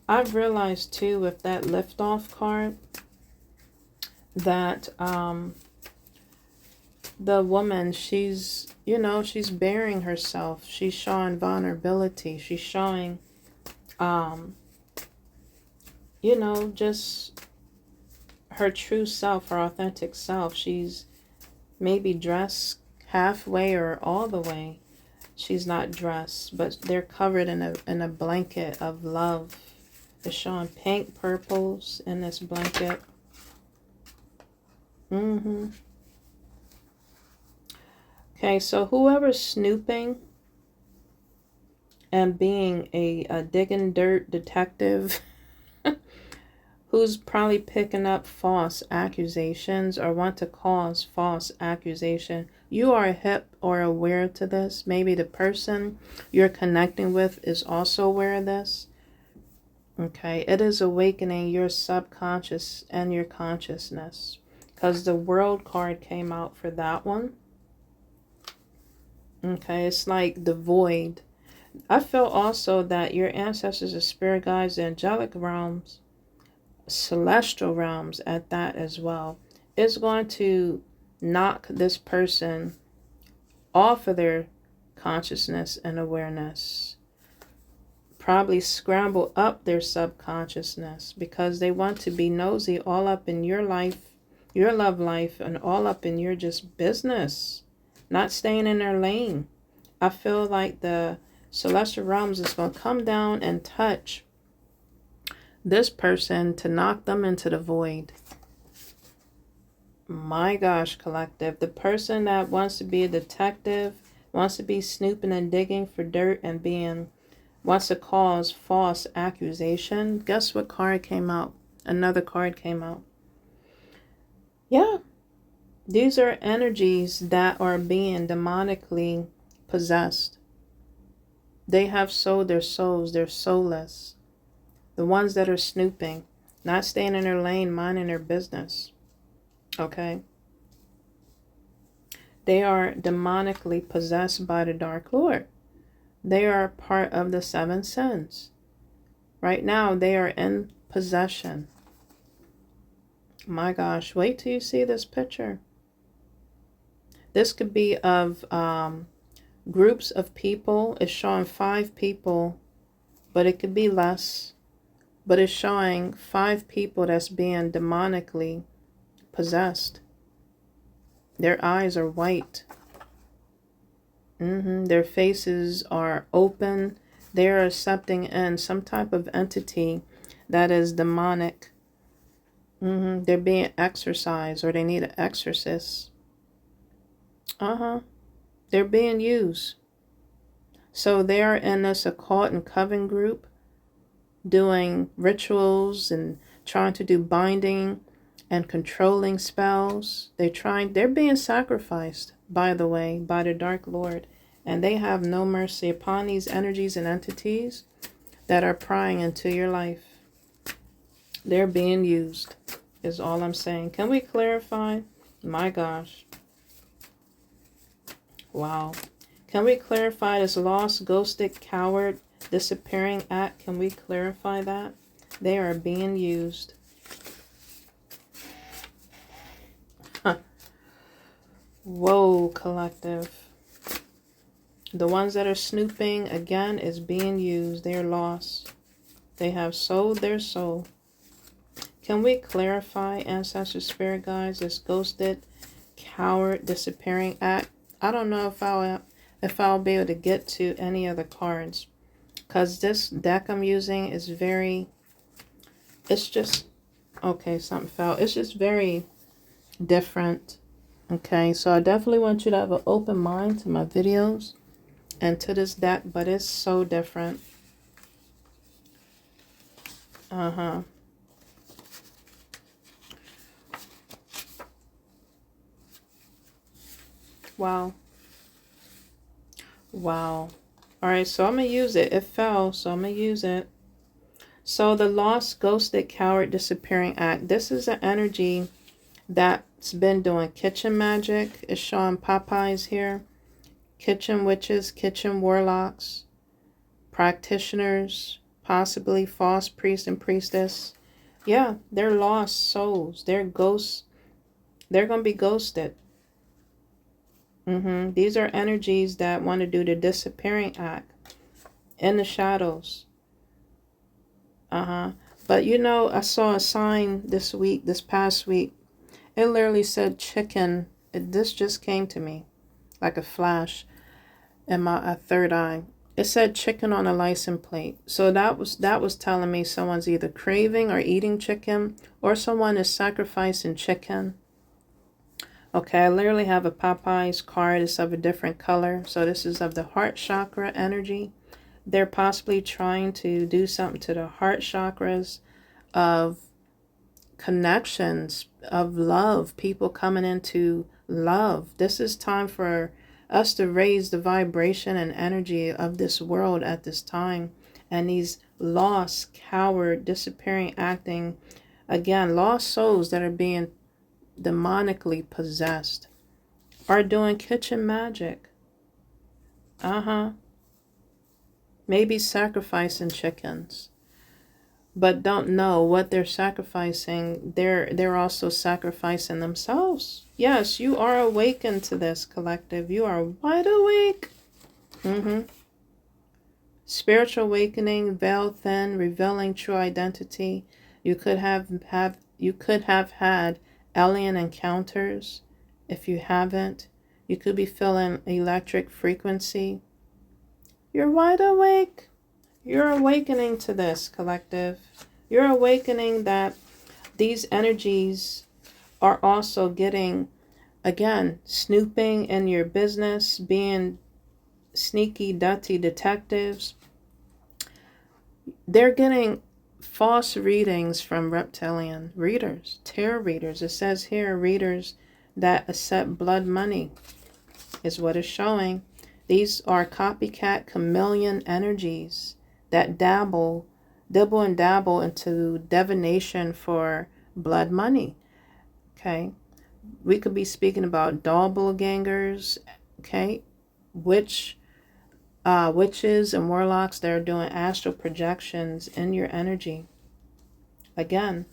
I've realized too with that liftoff card that the woman, she's, you know, she's bearing herself. She's showing vulnerability. She's showing, you know, just her true self, her authentic self. She's maybe dressed halfway or all the way. She's not dressed, but they're covered in a blanket of love. It's showing pink, purples in this blanket. Okay, so whoever's snooping and being a digging dirt detective who's probably picking up false accusations or want to cause false accusation, you are hip or aware to this. Maybe the person you're connecting with is also aware of this. Okay, it is awakening your subconscious and your consciousness. because the World card came out for that one. Okay, it's like the void. I feel also that your ancestors, the spirit guides, the angelic realms, celestial realms at that as well, is going to knock this person off of their consciousness and awareness. Probably scramble up their subconsciousness because they want to be nosy all up in your life, your love life, and all up in your just business, not staying in their lane. I feel like the celestial realms is going to come down and touch this person to knock them into the void. My gosh, collective. The person that wants to be a detective, wants to be snooping and digging for dirt and wants to cause false accusation. Guess what card came out? Another card came out. Yeah. These are energies that are being demonically possessed. They have sold their souls. They're soulless. The ones that are snooping, not staying in their lane, minding their business. Okay? They are demonically possessed by the Dark Lord. They are part of the 7 sins. Right now, they are in possession. My gosh, wait till you see this picture. This could be of groups of people. It's showing 5 people, but it could be less. But it's showing 5 people that's being demonically possessed. Their eyes are white. Their faces are open. They're accepting in some type of entity that is demonic. They're being exorcised, or they need an exorcist. They're being used. So they are in this occult and coven group doing rituals and trying to do binding and controlling spells. They're being sacrificed, by the way, by the Dark Lord. And they have no mercy upon these energies and entities that are prying into your life. They're being used, is all I'm saying. Can we clarify? My gosh. Wow. Can we clarify this lost, ghosted, coward, disappearing act? Can we clarify that? They are being used. Whoa, collective. The ones that are snooping, again, is being used. They are lost. They have sold their soul. Can we clarify, ancestor spirit guides, this ghosted, coward, disappearing act? I don't know if I'll be able to get to any of the cards, because this deck I'm using is it's just, okay, something fell. It's just very different. Okay, so I definitely want you to have an open mind to my videos and to this deck, but it's so different. Wow. Wow. All right, so I'm going to use it. It fell, so I'm going to use it. So the lost, ghosted, coward, disappearing act. This is an energy that's been doing kitchen magic. It's showing Popeyes here. Kitchen witches, kitchen warlocks, practitioners, possibly false priest and priestess. Yeah, they're lost souls. They're ghosts. They're going to be ghosted. These are energies that want to do the disappearing act in the shadows. But you know, I saw a sign this past week. It literally said chicken. This just came to me like a flash in my third eye. It said chicken on a license plate. So that was telling me someone's either craving or eating chicken, or someone is sacrificing chicken. Okay, I literally have a Popeyes card. It's of a different color. So this is of the heart chakra energy. They're possibly trying to do something to the heart chakras of connections, of love, people coming into love. This is time for us to raise the vibration and energy of this world at this time. And these lost, coward, disappearing, acting, again, lost souls that are being demonically possessed, are doing kitchen magic. Maybe sacrificing chickens, but don't know what they're sacrificing. They're also sacrificing themselves. Yes, you are awakened to this, collective. You are wide awake. Spiritual awakening, veil thin, revealing true identity. You could have had alien encounters. If you haven't, you could be feeling electric frequency. You're wide awake. You're awakening to this, collective. You're awakening that these energies are also getting, again, snooping in your business, being sneaky, dirty detectives. They're getting false readings from reptilian readers, tarot readers. It says here, readers that accept blood money is what it's showing. These are copycat chameleon energies that dabble and dabble into divination for blood money. Okay, we could be speaking about doppelgangers. Okay, witches and warlocks that are doing astral projections in your energy. Again,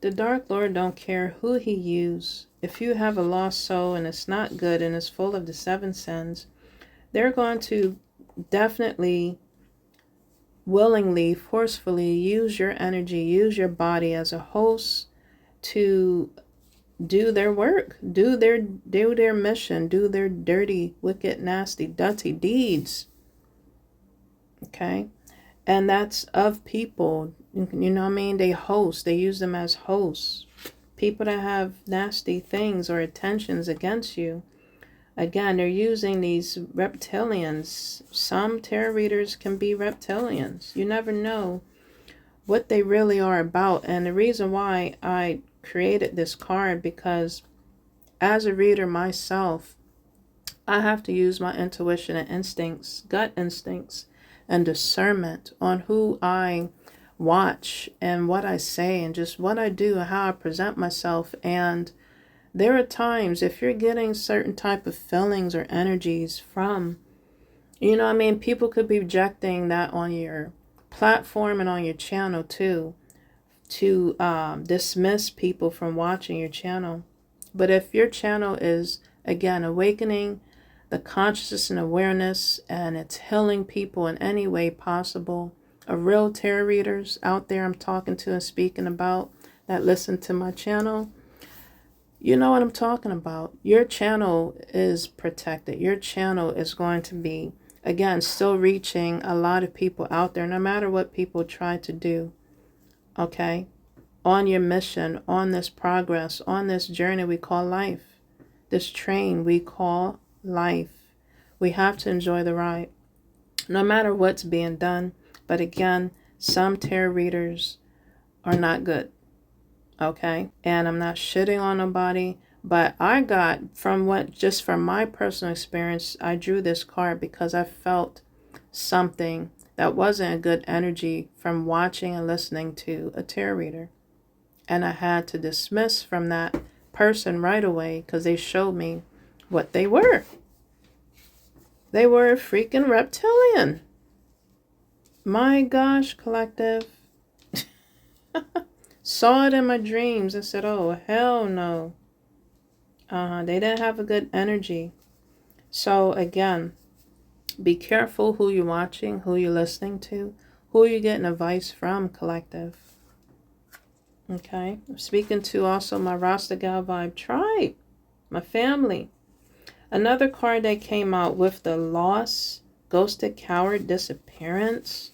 the Dark Lord don't care who he use. If you have a lost soul and it's not good and it's full of the 7 sins, they're going to definitely, willingly, forcefully use your energy, use your body as a host to do their work, do their mission, do their dirty, wicked, nasty, dirty deeds. Okay? And that's of people, you know what I mean? They use them as hosts. People that have nasty things or intentions against you. Again, they're using these reptilians. Some tarot readers can be reptilians. You never know what they really are about. And the reason why I created this card, because as a reader myself, I have to use my intuition and instincts, gut instincts, and discernment on who I watch and what I say and just what I do and how I present myself. And there are times, if you're getting certain type of feelings or energies from, you know what I mean, people could be projecting that on your platform and on your channel too, to dismiss people from watching your channel. But if your channel is, again, awakening the consciousness and awareness, and it's healing people in any way possible, real tarot readers out there I'm talking to and speaking about that listen to my channel, you know what I'm talking about. Your channel is protected. Your channel is going to be, again, still reaching a lot of people out there, no matter what people try to do. Okay? On your mission, on this progress, on this journey we call life. This train we call life. We have to enjoy the ride, no matter what's being done. But again, some tarot readers are not good. Okay? And I'm not shitting on nobody, but I got from my personal experience, I drew this card because I felt something that wasn't a good energy from watching and listening to a tarot reader. And I had to dismiss from that person right away because they showed me what they were. They were a freaking reptilian. My gosh, collective. Saw it in my dreams. I said, oh, hell no. They didn't have a good energy. So again, be careful who you're watching, who you're listening to, who you're getting advice from, collective. Okay? I'm speaking to also my Rasta Gal vibe tribe, my family. Another card that came out with the loss, ghosted, coward, disappearance.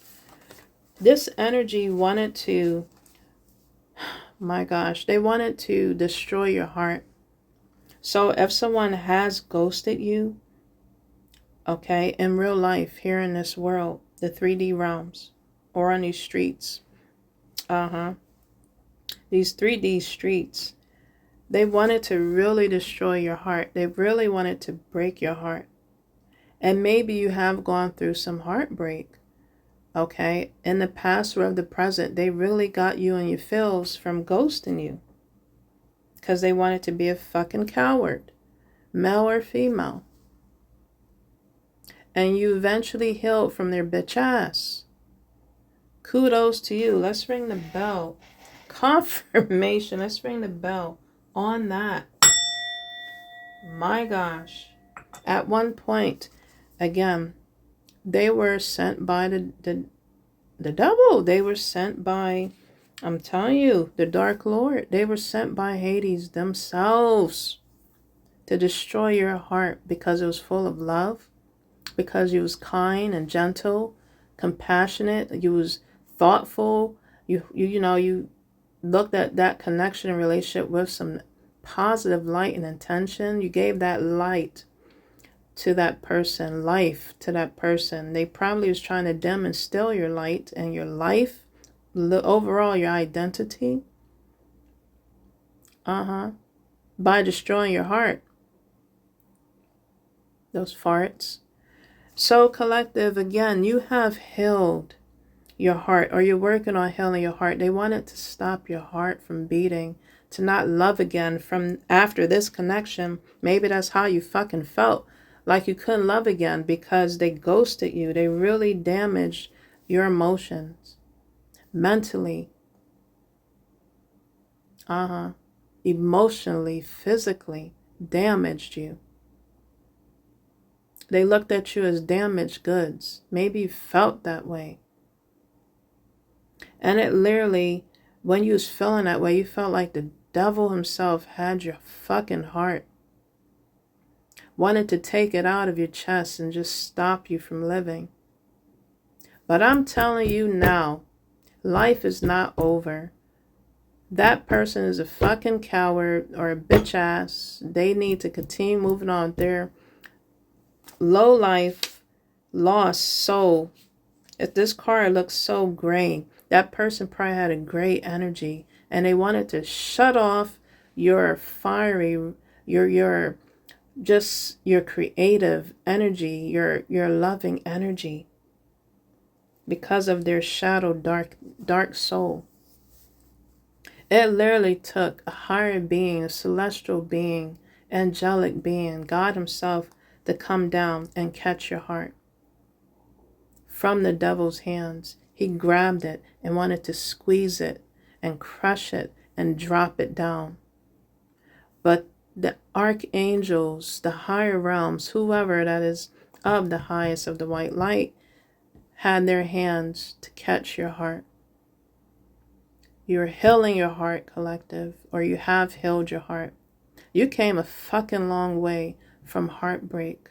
This energy wanted to, my gosh, they wanted to destroy your heart. So if someone has ghosted you, okay, in real life, here in this world, the 3D realms, or on these streets, these 3D streets, they wanted to really destroy your heart. They really wanted to break your heart. And maybe you have gone through some heartbreak. Okay? In the past or of the present, they really got you in your feels from ghosting you. Because they wanted to be a fucking coward. Male or female. And you eventually healed from their bitch ass. Kudos to you. Let's ring the bell. Confirmation. Let's ring the bell on that. My gosh. At one point, again, they were sent by the devil. They were sent by, I'm telling you, the Dark Lord. They were sent by Hades themselves to destroy your heart because it was full of love, because you was kind and gentle, compassionate, you was thoughtful, you looked at that connection and relationship with some positive light and intention. You gave that light to that person, life to that person. They probably was trying to dim and steal your light and your life, overall your identity, by destroying your heart. Those farts. So collective, again, you have healed your heart, or you're working on healing your heart. They wanted to stop your heart from beating, to not love again from after this connection. Maybe that's how you fucking felt, like you couldn't love again because they ghosted you. They really damaged your emotions, mentally, emotionally, physically damaged you. They looked at you as damaged goods. Maybe you felt that way. And it literally, when you was feeling that way, you felt like the devil himself had your fucking heart. Wanted to take it out of your chest and just stop you from living. But I'm telling you now, life is not over. That person is a fucking coward or a bitch ass. They need to continue moving on. Their low life, lost soul. If this card looks so gray, that person probably had a gray energy and they wanted to shut off your fiery, your just your creative energy, your loving energy because of their shadow dark soul. It literally took a higher being, a celestial being, angelic being, God himself, to come down and catch your heart from the devil's hands. He grabbed it and wanted to squeeze it and crush it and drop it down. But the archangels, the higher realms, whoever that is of the highest of the white light, had their hands to catch your heart. You're healing your heart, collective, or you have healed your heart. You came a fucking long way from heartbreak.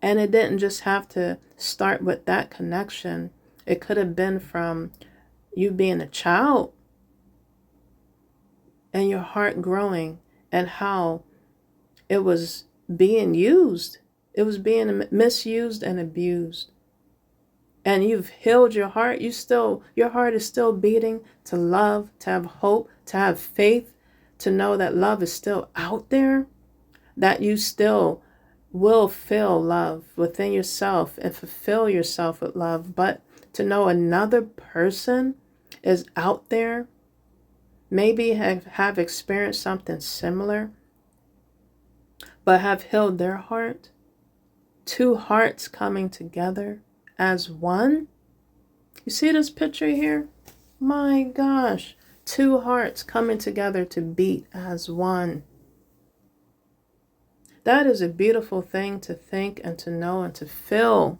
And it didn't just have to start with that connection. It could have been from you being a child and your heart growing and how it was being used. It was being misused and abused. And you've healed your heart. Your heart is still beating to love, to have hope, to have faith, to know that love is still out there, that you still will feel love within yourself and fulfill yourself with love. But to know another person is out there, maybe have experienced something similar, but have healed their heart. Two hearts coming together as one. You see this picture here? My gosh. Two hearts coming together to beat as one. That is a beautiful thing to think and to know and to feel.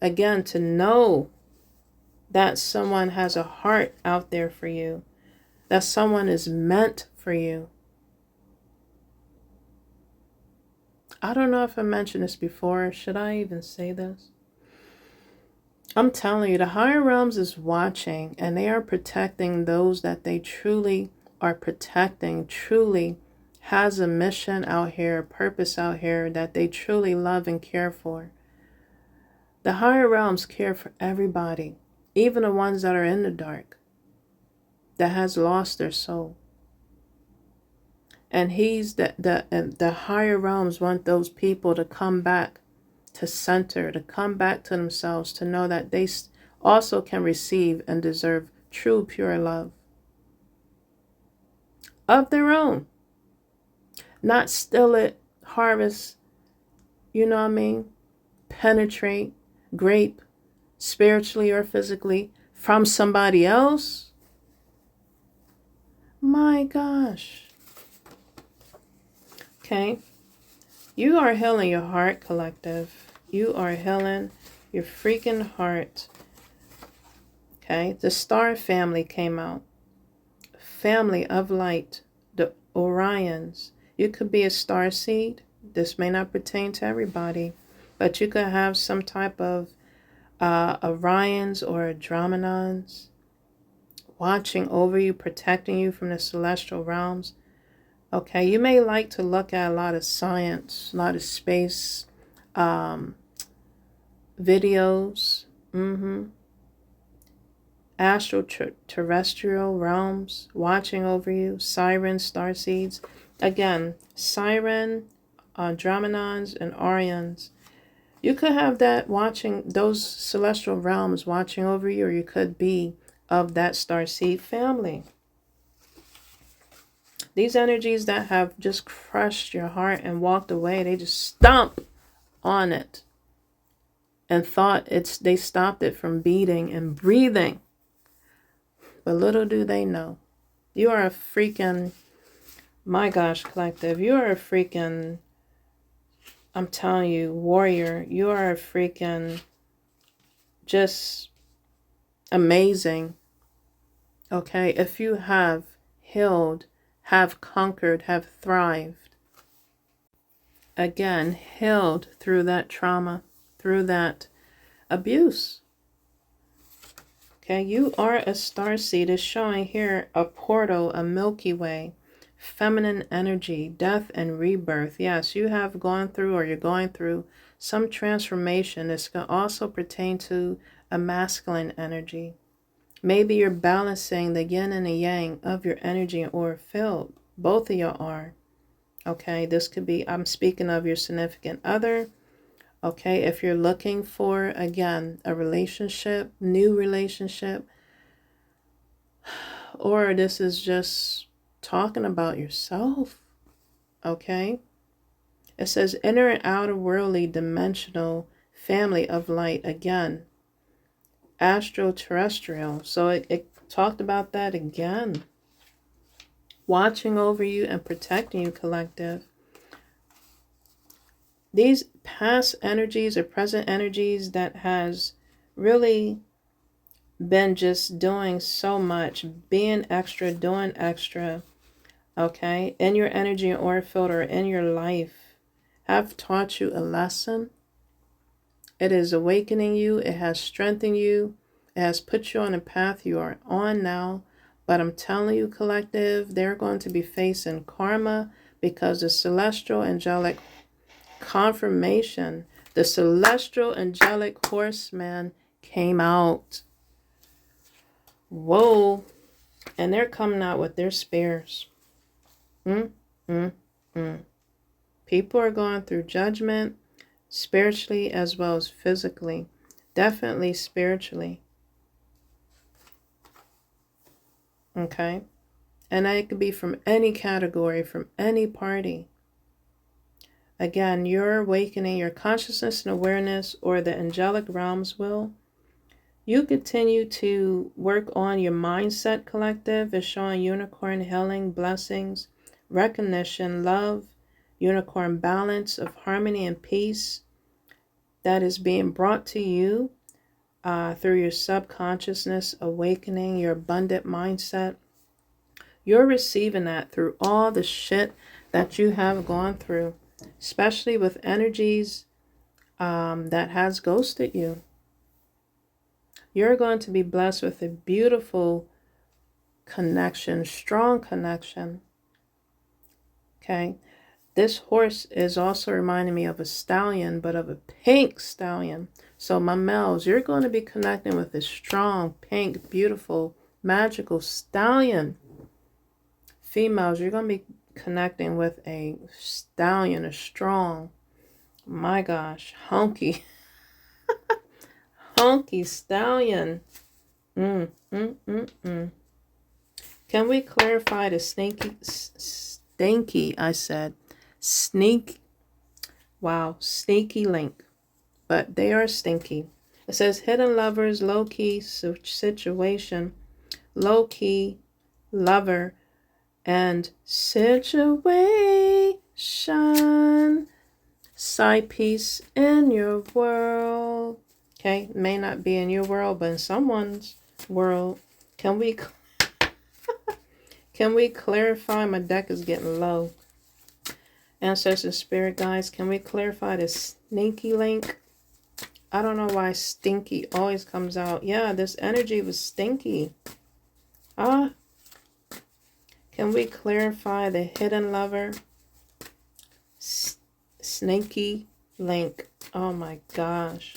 Again, to know that someone has a heart out there for you, that someone is meant for you. I don't know if I mentioned this before. Should I even say this? I'm telling you, the higher realms is watching and they are protecting those that they truly are protecting, truly has a mission out here, a purpose out here that they truly love and care for. The higher realms care for everybody, even the ones that are in the dark, that has lost their soul. And the higher realms want those people to come back to center, to come back to themselves, to know that they also can receive and deserve true, pure love of their own. Not steal it, harvest, you know what I mean? Penetrate, grape, spiritually or physically, from somebody else. My gosh. Okay. You are healing your heart, collective. You are healing your freaking heart. Okay. The star family came out. Family of light. The Orions. You could be a star seed. This may not pertain to everybody, but you could have some type of Orions or Andromedons watching over you, protecting you from the celestial realms. Okay, you may like to look at a lot of science, a lot of space videos, astral terrestrial realms watching over you, Siren, star seeds. Again, Siren, Andromedons, and Orions. You could have that watching, those celestial realms watching over you, or you could be of that starseed family. These energies that have just crushed your heart and walked away, they just stomp on it and thought they stopped it from beating and breathing. But little do they know, you are a freaking, my gosh, collective, you are a freaking, I'm telling you, warrior. You are a freaking just amazing. Okay, if you have healed, have conquered, have thrived. Again, healed through that trauma, through that abuse. Okay, you are a starseed. It's showing here a portal, a Milky Way, feminine energy, death and rebirth. Yes, you have gone through, or you're going through some transformation. This can also pertain to a masculine energy. Maybe you're balancing the yin and the yang of your energy or field. Both of you are. Okay, this could be, I'm speaking of your significant other. Okay, if you're looking for, again, a relationship, new relationship, or this is just talking about yourself. Okay, it says inner and outer worldly dimensional family of light. Again, astral terrestrial. So it talked about that again. Watching over you and protecting you, collective. These past energies or present energies that has really been just doing so much, being extra, doing extra, okay, in your energy and aura field or in your life, have taught you a lesson. It is awakening you. It has strengthened you. It has put you on a path you are on now. But I'm telling you, collective, they're going to be facing karma because the celestial angelic confirmation, the celestial angelic horseman came out. Whoa. And they're coming out with their spears. People are going through judgment, spiritually as well as physically. Definitely spiritually. Okay? And that could be from any category, from any party. Again, you're awakening your consciousness and awareness, or the angelic realms will. You continue to work on your mindset, collective. Is showing unicorn healing, blessings, recognition, love, unicorn balance of harmony and peace that is being brought to you through your subconsciousness, awakening your abundant mindset. You're receiving that through all the shit that you have gone through, especially with energies that has ghosted you. You're going to be blessed with a beautiful connection, strong connection. Okay. This horse is also reminding me of a stallion, but of a pink stallion. So my males, you're going to be connecting with a strong, pink, beautiful, magical stallion. Females, you're going to be connecting with a stallion, a strong, My gosh. Honky. Honky stallion. Can we clarify the stinky, I said. Sneaky link. But they are stinky. It says hidden lovers, low-key situation, low-key lover, and situation. Side piece in your world. Okay, may not be in your world, but in someone's world. Can we clarify? My deck is getting low. Ancestors, spirit guides, can we clarify the sneaky link? I don't know why stinky always comes out. Yeah, this energy was stinky. Can we clarify the hidden lover? Sneaky link. Oh my gosh.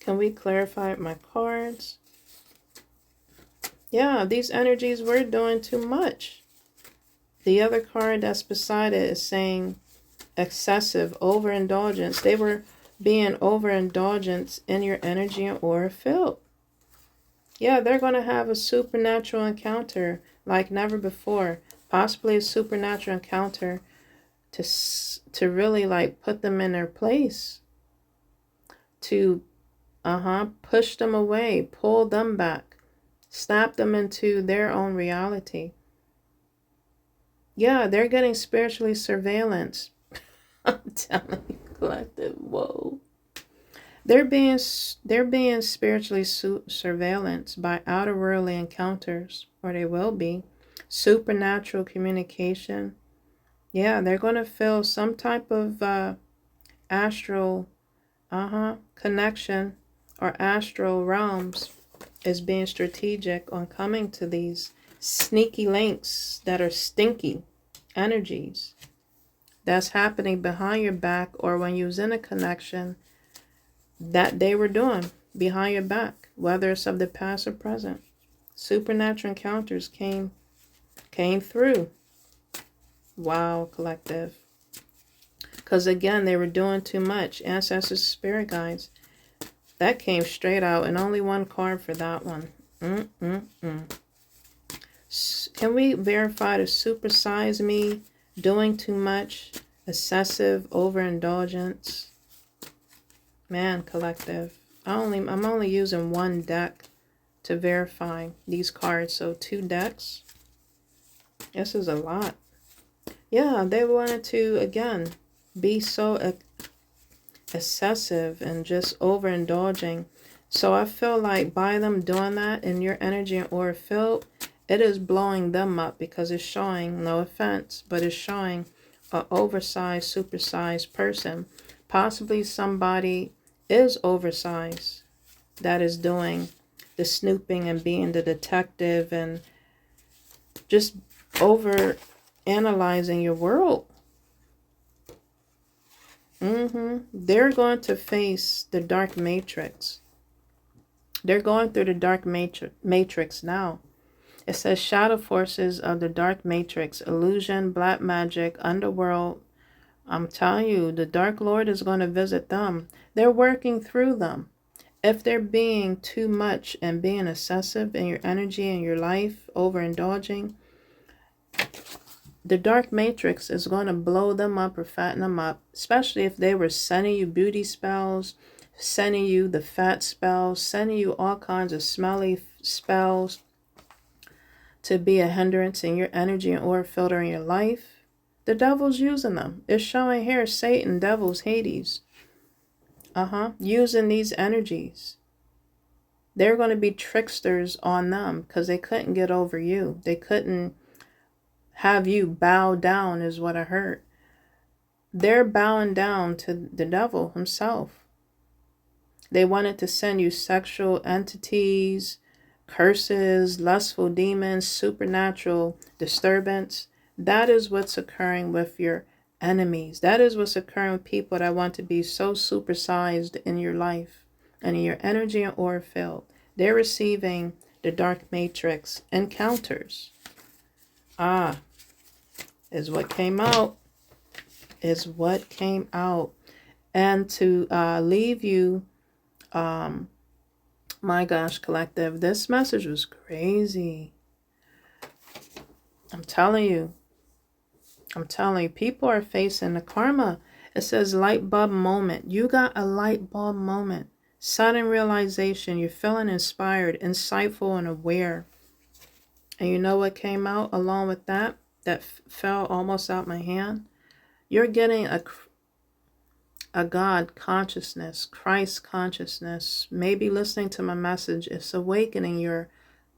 Can we clarify my cards? Yeah, these energies were doing too much. The other card that's beside it is saying excessive overindulgence. They were being overindulgent in your energy and aura field. Yeah, they're going to have a supernatural encounter like never before. Possibly a supernatural encounter to really like put them in their place. To push them away, pull them back, snap them into their own reality. Yeah, they're getting spiritually surveillance. I'm telling you, collective, whoa. They're being spiritually surveillanced by outer worldly encounters, or they will be. Supernatural communication. Yeah, they're going to feel some type of astral connection, or astral realms is being strategic on coming to these sneaky links that are stinky energies. That's happening behind your back, or when you was in a connection that they were doing behind your back, whether it's of the past or present. Supernatural encounters came through. Wow, collective. Because again, they were doing too much. Ancestors, spirit guides. That came straight out, and only one card for that one. Can we verify the supersize me, doing too much, excessive overindulgence? Man, collective. I'm only using one deck to verify these cards, so 2 decks. This is a lot. Yeah, they wanted to, again, be so excessive and just overindulging. So I feel like by them doing that in your energy and aura field, it is blowing them up, because it's showing, no offense, but it's showing an oversized, supersized person. Possibly somebody is oversized that is doing the snooping and being the detective and just over analyzing your world. They're going to face the dark matrix. They're going through the dark matrix now. It says shadow forces of the dark matrix, illusion, black magic, underworld. I'm telling you, the Dark Lord is going to visit them. They're working through them. If they're being too much and being excessive in your energy and your life, overindulging, the dark matrix is going to blow them up or fatten them up, especially if they were sending you beauty spells, sending you the fat spells, sending you all kinds of smelly spells to be a hindrance in your energy and aura filter in your life. The devil's using them. It's showing here Satan, devils, Hades. Using these energies. They're going to be tricksters on them because they couldn't get over you. They couldn't have you bow down, is what I heard. They're bowing down to the devil himself. They wanted to send you sexual entities, curses, lustful demons, supernatural disturbance. That is what's occurring with your enemies. That is what's occurring with people that want to be so supersized in your life and in your energy and aura field. They're receiving the dark matrix encounters. Is what came out. is what came out. And to leave you, my gosh, collective, this message was crazy. I'm telling you, people are facing the karma. It says light bulb moment. You got a light bulb moment. Sudden realization. You're feeling inspired, insightful, and aware. And you know what came out along with that? That fell almost out my hand? You're getting a God consciousness, Christ consciousness. Maybe listening to my message is awakening your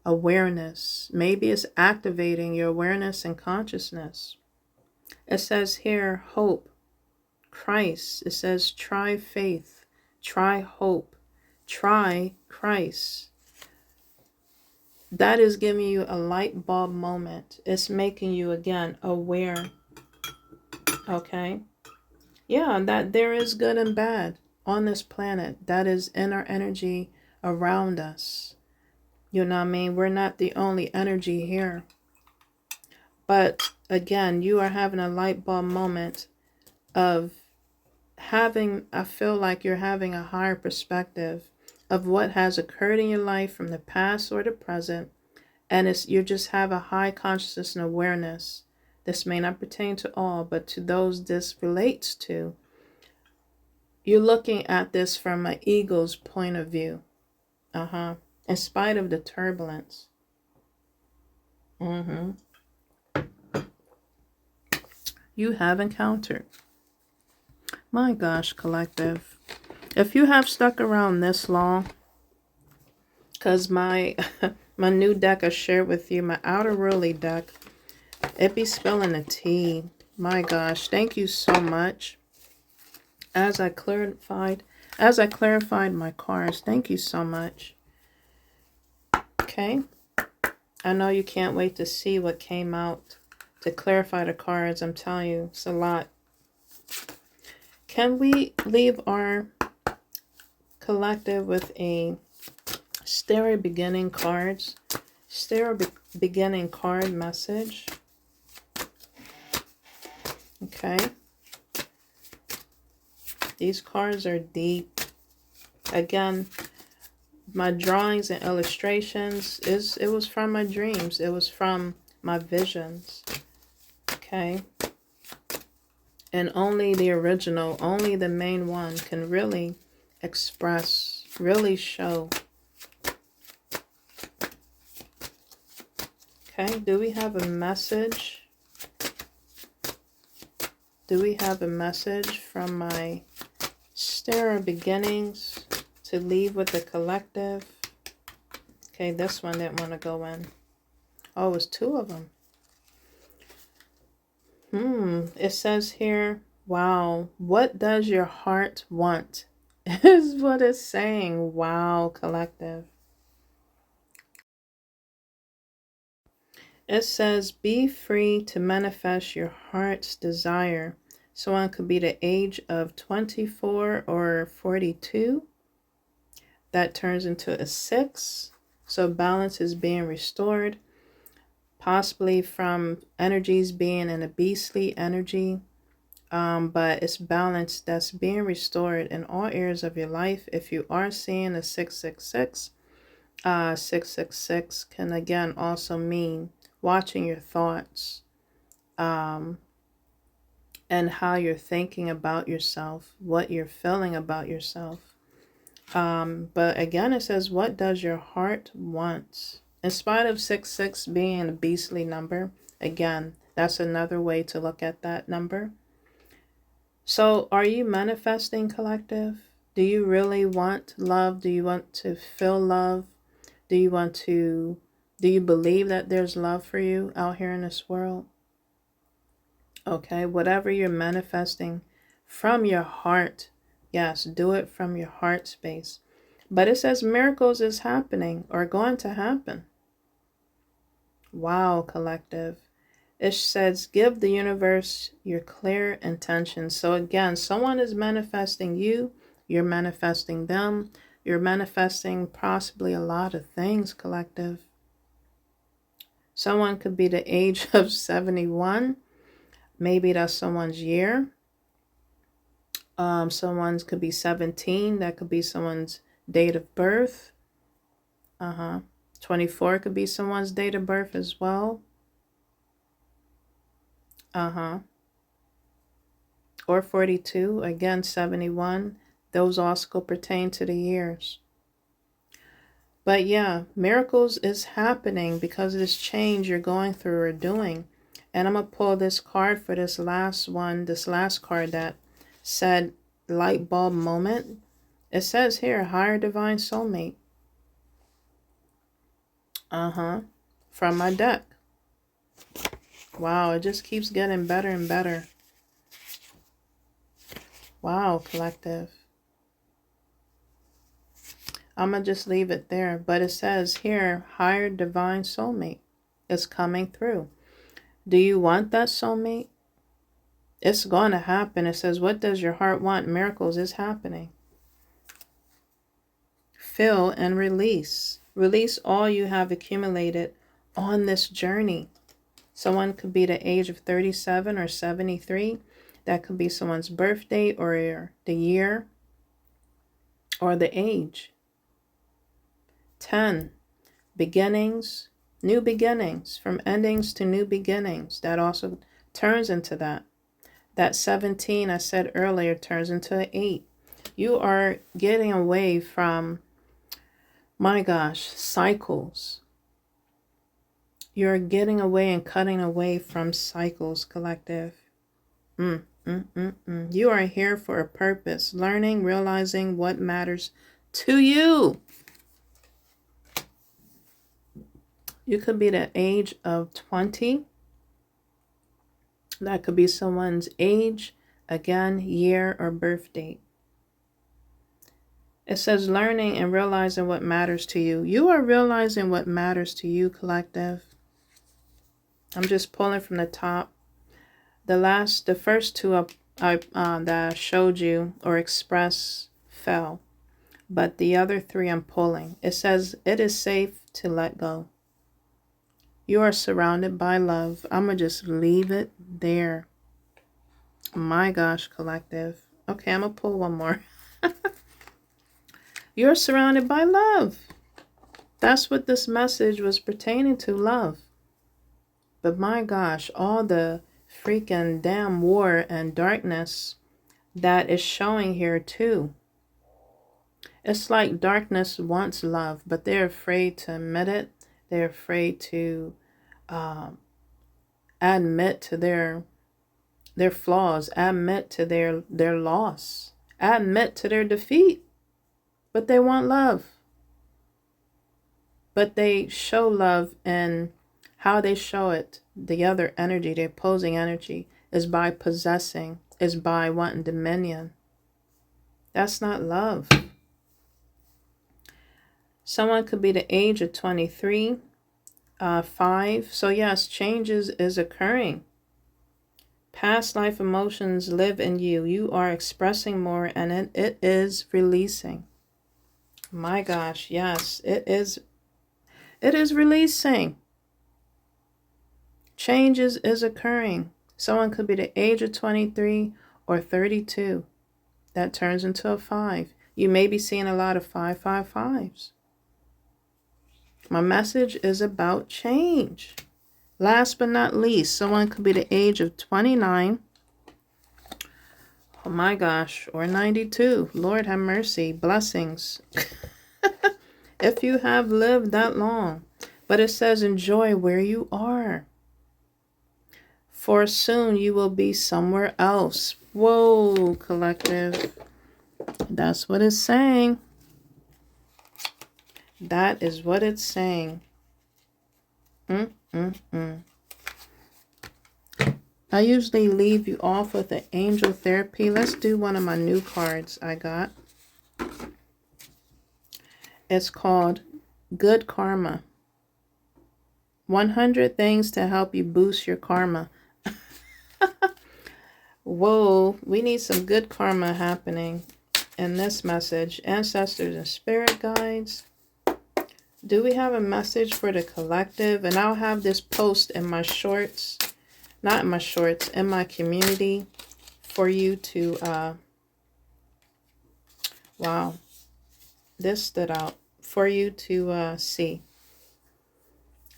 awareness. Maybe it's activating your awareness and consciousness. It says here, hope, Christ. It says try faith, try hope, try Christ. That is giving you a light bulb moment. It's making you, again, aware. Okay? Yeah, that there is good and bad on this planet. That is in our energy around us. You know what I mean? We're not the only energy here. But again, you are having a light bulb moment of having, I feel like you're having a higher perspective of what has occurred in your life from the past or the present. And you just have a high consciousness and awareness. This may not pertain to all, but to those this relates to. You're looking at this from an eagle's point of view. In spite of the turbulence. You have encountered. My gosh, collective. If you have stuck around this long, because my my new deck I shared with you, my outer ruly deck, it be spilling the tea. My gosh, thank you so much. As I clarified my cards, thank you so much. Okay. I know you can't wait to see what came out to clarify the cards. I'm telling you, it's a lot. Can we leave our collective with a stereo beginning cards? Beginning card message. Okay. These cards are deep. Again, my drawings and illustrations, it was from my dreams. It was from my visions. Okay. And only the original, only the main one can really express, really show. Okay, do we have a message? Do we have a message from my stereo beginnings to leave with the collective? Okay, this one didn't want to go in. Oh, it was two of them. It says here, wow, what does your heart want? Is what it's saying. Wow, collective. It says, be free to manifest your heart's desire. Someone could be the age of 24 or 42. That turns into a 6. So balance is being restored. Possibly from energies being in a beastly energy. But it's balance that's being restored in all areas of your life. If you are seeing a 666, 666 can again also mean watching your thoughts, and how you're thinking about yourself, what you're feeling about yourself. But again, it says, what does your heart want? In spite of 66 being a beastly number, again, that's another way to look at that number. So are you manifesting, collective? Do you really want love? Do you want to feel love? Do you believe that there's love for you out here in this world? Okay, whatever you're manifesting from your heart, yes, do it from your heart space. But it says miracles is happening or going to happen. Wow, collective. It says, give the universe your clear intentions. So again, someone is manifesting you, you're manifesting them, you're manifesting possibly a lot of things, collective. Someone could be the age of 71. Maybe that's someone's year. Someone's could be 17. That could be someone's date of birth. 24 could be someone's date of birth as well. Or 42. Again, 71. Those also pertain to the years. But yeah, miracles is happening because of this change you're going through or doing. And I'm going to pull this card for this last one, this last card that said light bulb moment. It says here, higher divine soulmate. From my deck. Wow, it just keeps getting better and better. Wow, collective. I'm going to just leave it there. But it says here, higher divine soulmate is coming through. Do you want that soulmate? It's going to happen. It says, what does your heart want? Miracles is happening. Fill and release. Release all you have accumulated on this journey. Someone could be the age of 37 or 73. That could be someone's birth date or the year or the age. 10. Beginnings, new beginnings, from endings to new beginnings. That also turns into that. That 17 I said earlier turns into an 8. You are getting away from, my gosh, cycles. You're getting away and cutting away from cycles, collective. You are here for a purpose. Learning, realizing what matters to you. You could be the age of 20. That could be someone's age, again, year, or birth date. It says learning and realizing what matters to you. You are realizing what matters to you, collective. I'm just pulling from the top. The first two that I showed you or expressed fell. But the other three I'm pulling. It says it is safe to let go. You are surrounded by love. I'm going to just leave it there. My gosh, collective. Okay, I'm going to pull one more. You're surrounded by love. That's what this message was pertaining to, love. But my gosh, all the freaking damn war and darkness that is showing here too. It's like darkness wants love, but they're afraid to admit it. They're afraid to admit to their flaws, admit to their loss, admit to their defeat. But they want love. But they show love, and how they show it, the other energy, the opposing energy, is by possessing, is by wanting dominion. That's not love. Someone could be the age of 23, 5. So yes, changes is occurring. Past life emotions live in you. You are expressing more, and it is releasing. My gosh, yes, it is releasing. Changes is occurring. Someone could be the age of 23 or 32. That turns into a 5. You may be seeing a lot of 555s. My message is about change. Last but not least, someone could be the age of 29. Oh my gosh, or 92. Lord have mercy. Blessings. If you have lived that long. But it says enjoy where you are. For soon you will be somewhere else. Whoa, collective. That's what it's saying. That is what it's saying. I usually leave you off with the angel therapy. Let's do one of my new cards I got. It's called Good Karma. 100 things to help you boost your karma. Whoa, we need some good karma happening in this message. Ancestors and spirit guides. Do we have a message for the collective? And I'll have this post in my shorts. Not in my shorts, in my community for you to Wow. This stood out for you to see.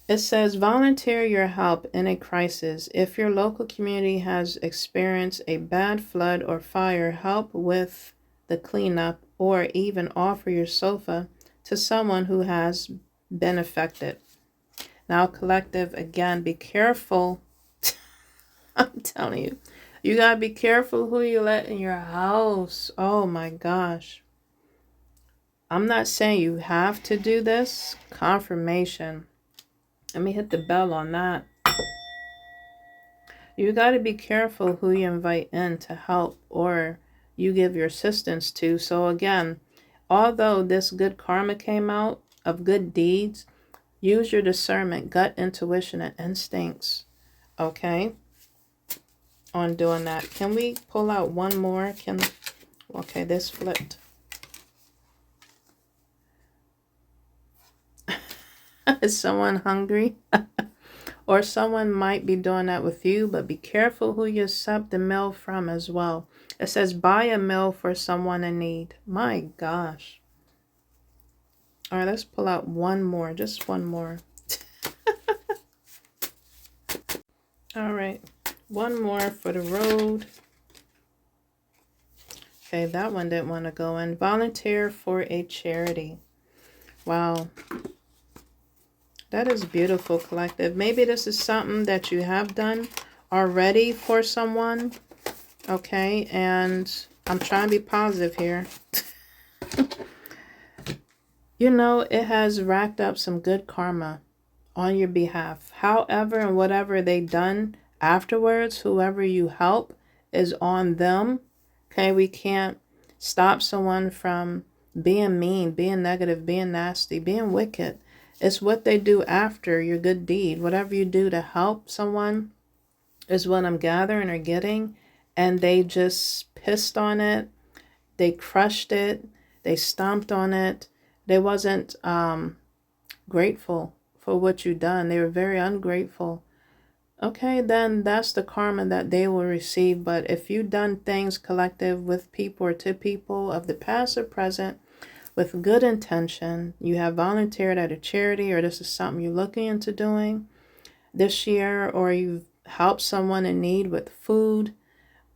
It says, volunteer your help in a crisis. If your local community has experienced a bad flood or fire, help with the cleanup or even offer your sofa to someone who has been affected. Now, collective, again, be careful. I'm telling you, you got to be careful who you let in your house. Oh my gosh. I'm not saying you have to do this. Confirmation. Let me hit the bell on that. You got to be careful who you invite in to help or you give your assistance to. So again, although this good karma came out of good deeds, use your discernment, gut intuition, and instincts, okay, on doing that. Can we pull out one more? Okay, this flipped. Is someone hungry? Or someone might be doing that with you, but be careful who you accept the mail from as well. It says buy a meal for someone in need. My gosh. All right, let's pull out one more, just one more. All right, one more for the road. Okay, that one didn't want to go in. Volunteer for a charity. Wow. That is beautiful, collective. Maybe this is something that you have done already for someone. Okay, and I'm trying to be positive here. You know, it has racked up some good karma on your behalf. However, and whatever they done afterwards, whoever you help is on them. Okay, we can't stop someone from being mean, being negative, being nasty, being wicked. It's what they do after your good deed. Whatever you do to help someone is what I'm gathering or getting. And they just pissed on it. They crushed it. They stomped on it. They wasn't grateful for what you done. They were very ungrateful. Okay, then that's the karma that they will receive. But if you done things, collective, with people or to people of the past or present with good intention, you have volunteered at a charity, or this is something you're looking into doing this year, or you've helped someone in need with food,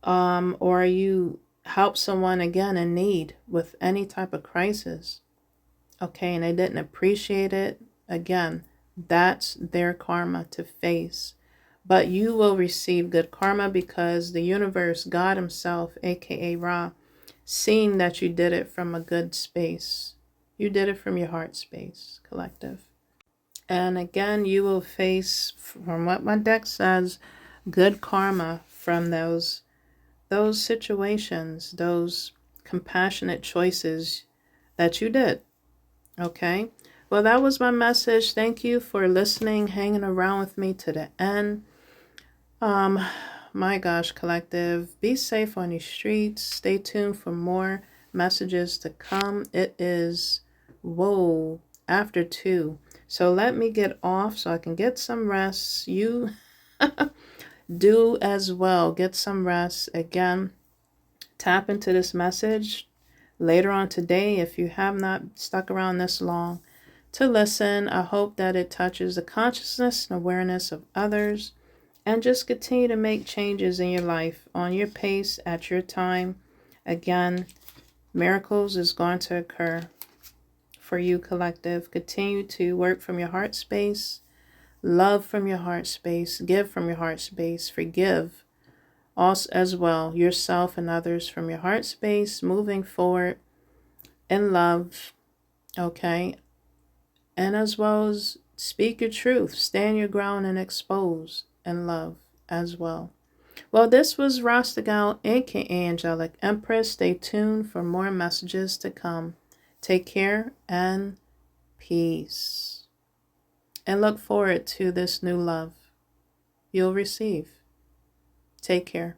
or you help someone again in need with any type of crisis, okay, and they didn't appreciate it, again, that's their karma to face. But you will receive good karma because the universe, God himself, aka Ra, seeing that you did it from a good space. You did it from your heart space, collective. And again, you will face, from what my deck says, good karma from those situations, those compassionate choices that you did. Okay. Well, that was my message. Thank you for listening, hanging around with me to the end. My gosh, collective, be safe on your streets. Stay tuned for more messages to come. It is, whoa, after 2. So let me get off so I can get some rest. You do as well. Get some rest. Again, tap into this message later on today if you have not stuck around this long to listen. I hope that it touches the consciousness and awareness of others, and just continue to make changes in your life on your pace at your time. Again, miracles is going to occur for you, collective. Continue to work from your heart space, love from your heart space, give from your heart space, forgive also as well yourself and others from your heart space, moving forward in love, okay, and as well as speak your truth, stand your ground, and expose in love as well. Well, this was Rasta Gal, aka Angelic Empress. Stay tuned for more messages to come. Take care and peace, and look forward to this new love you'll receive. Take care.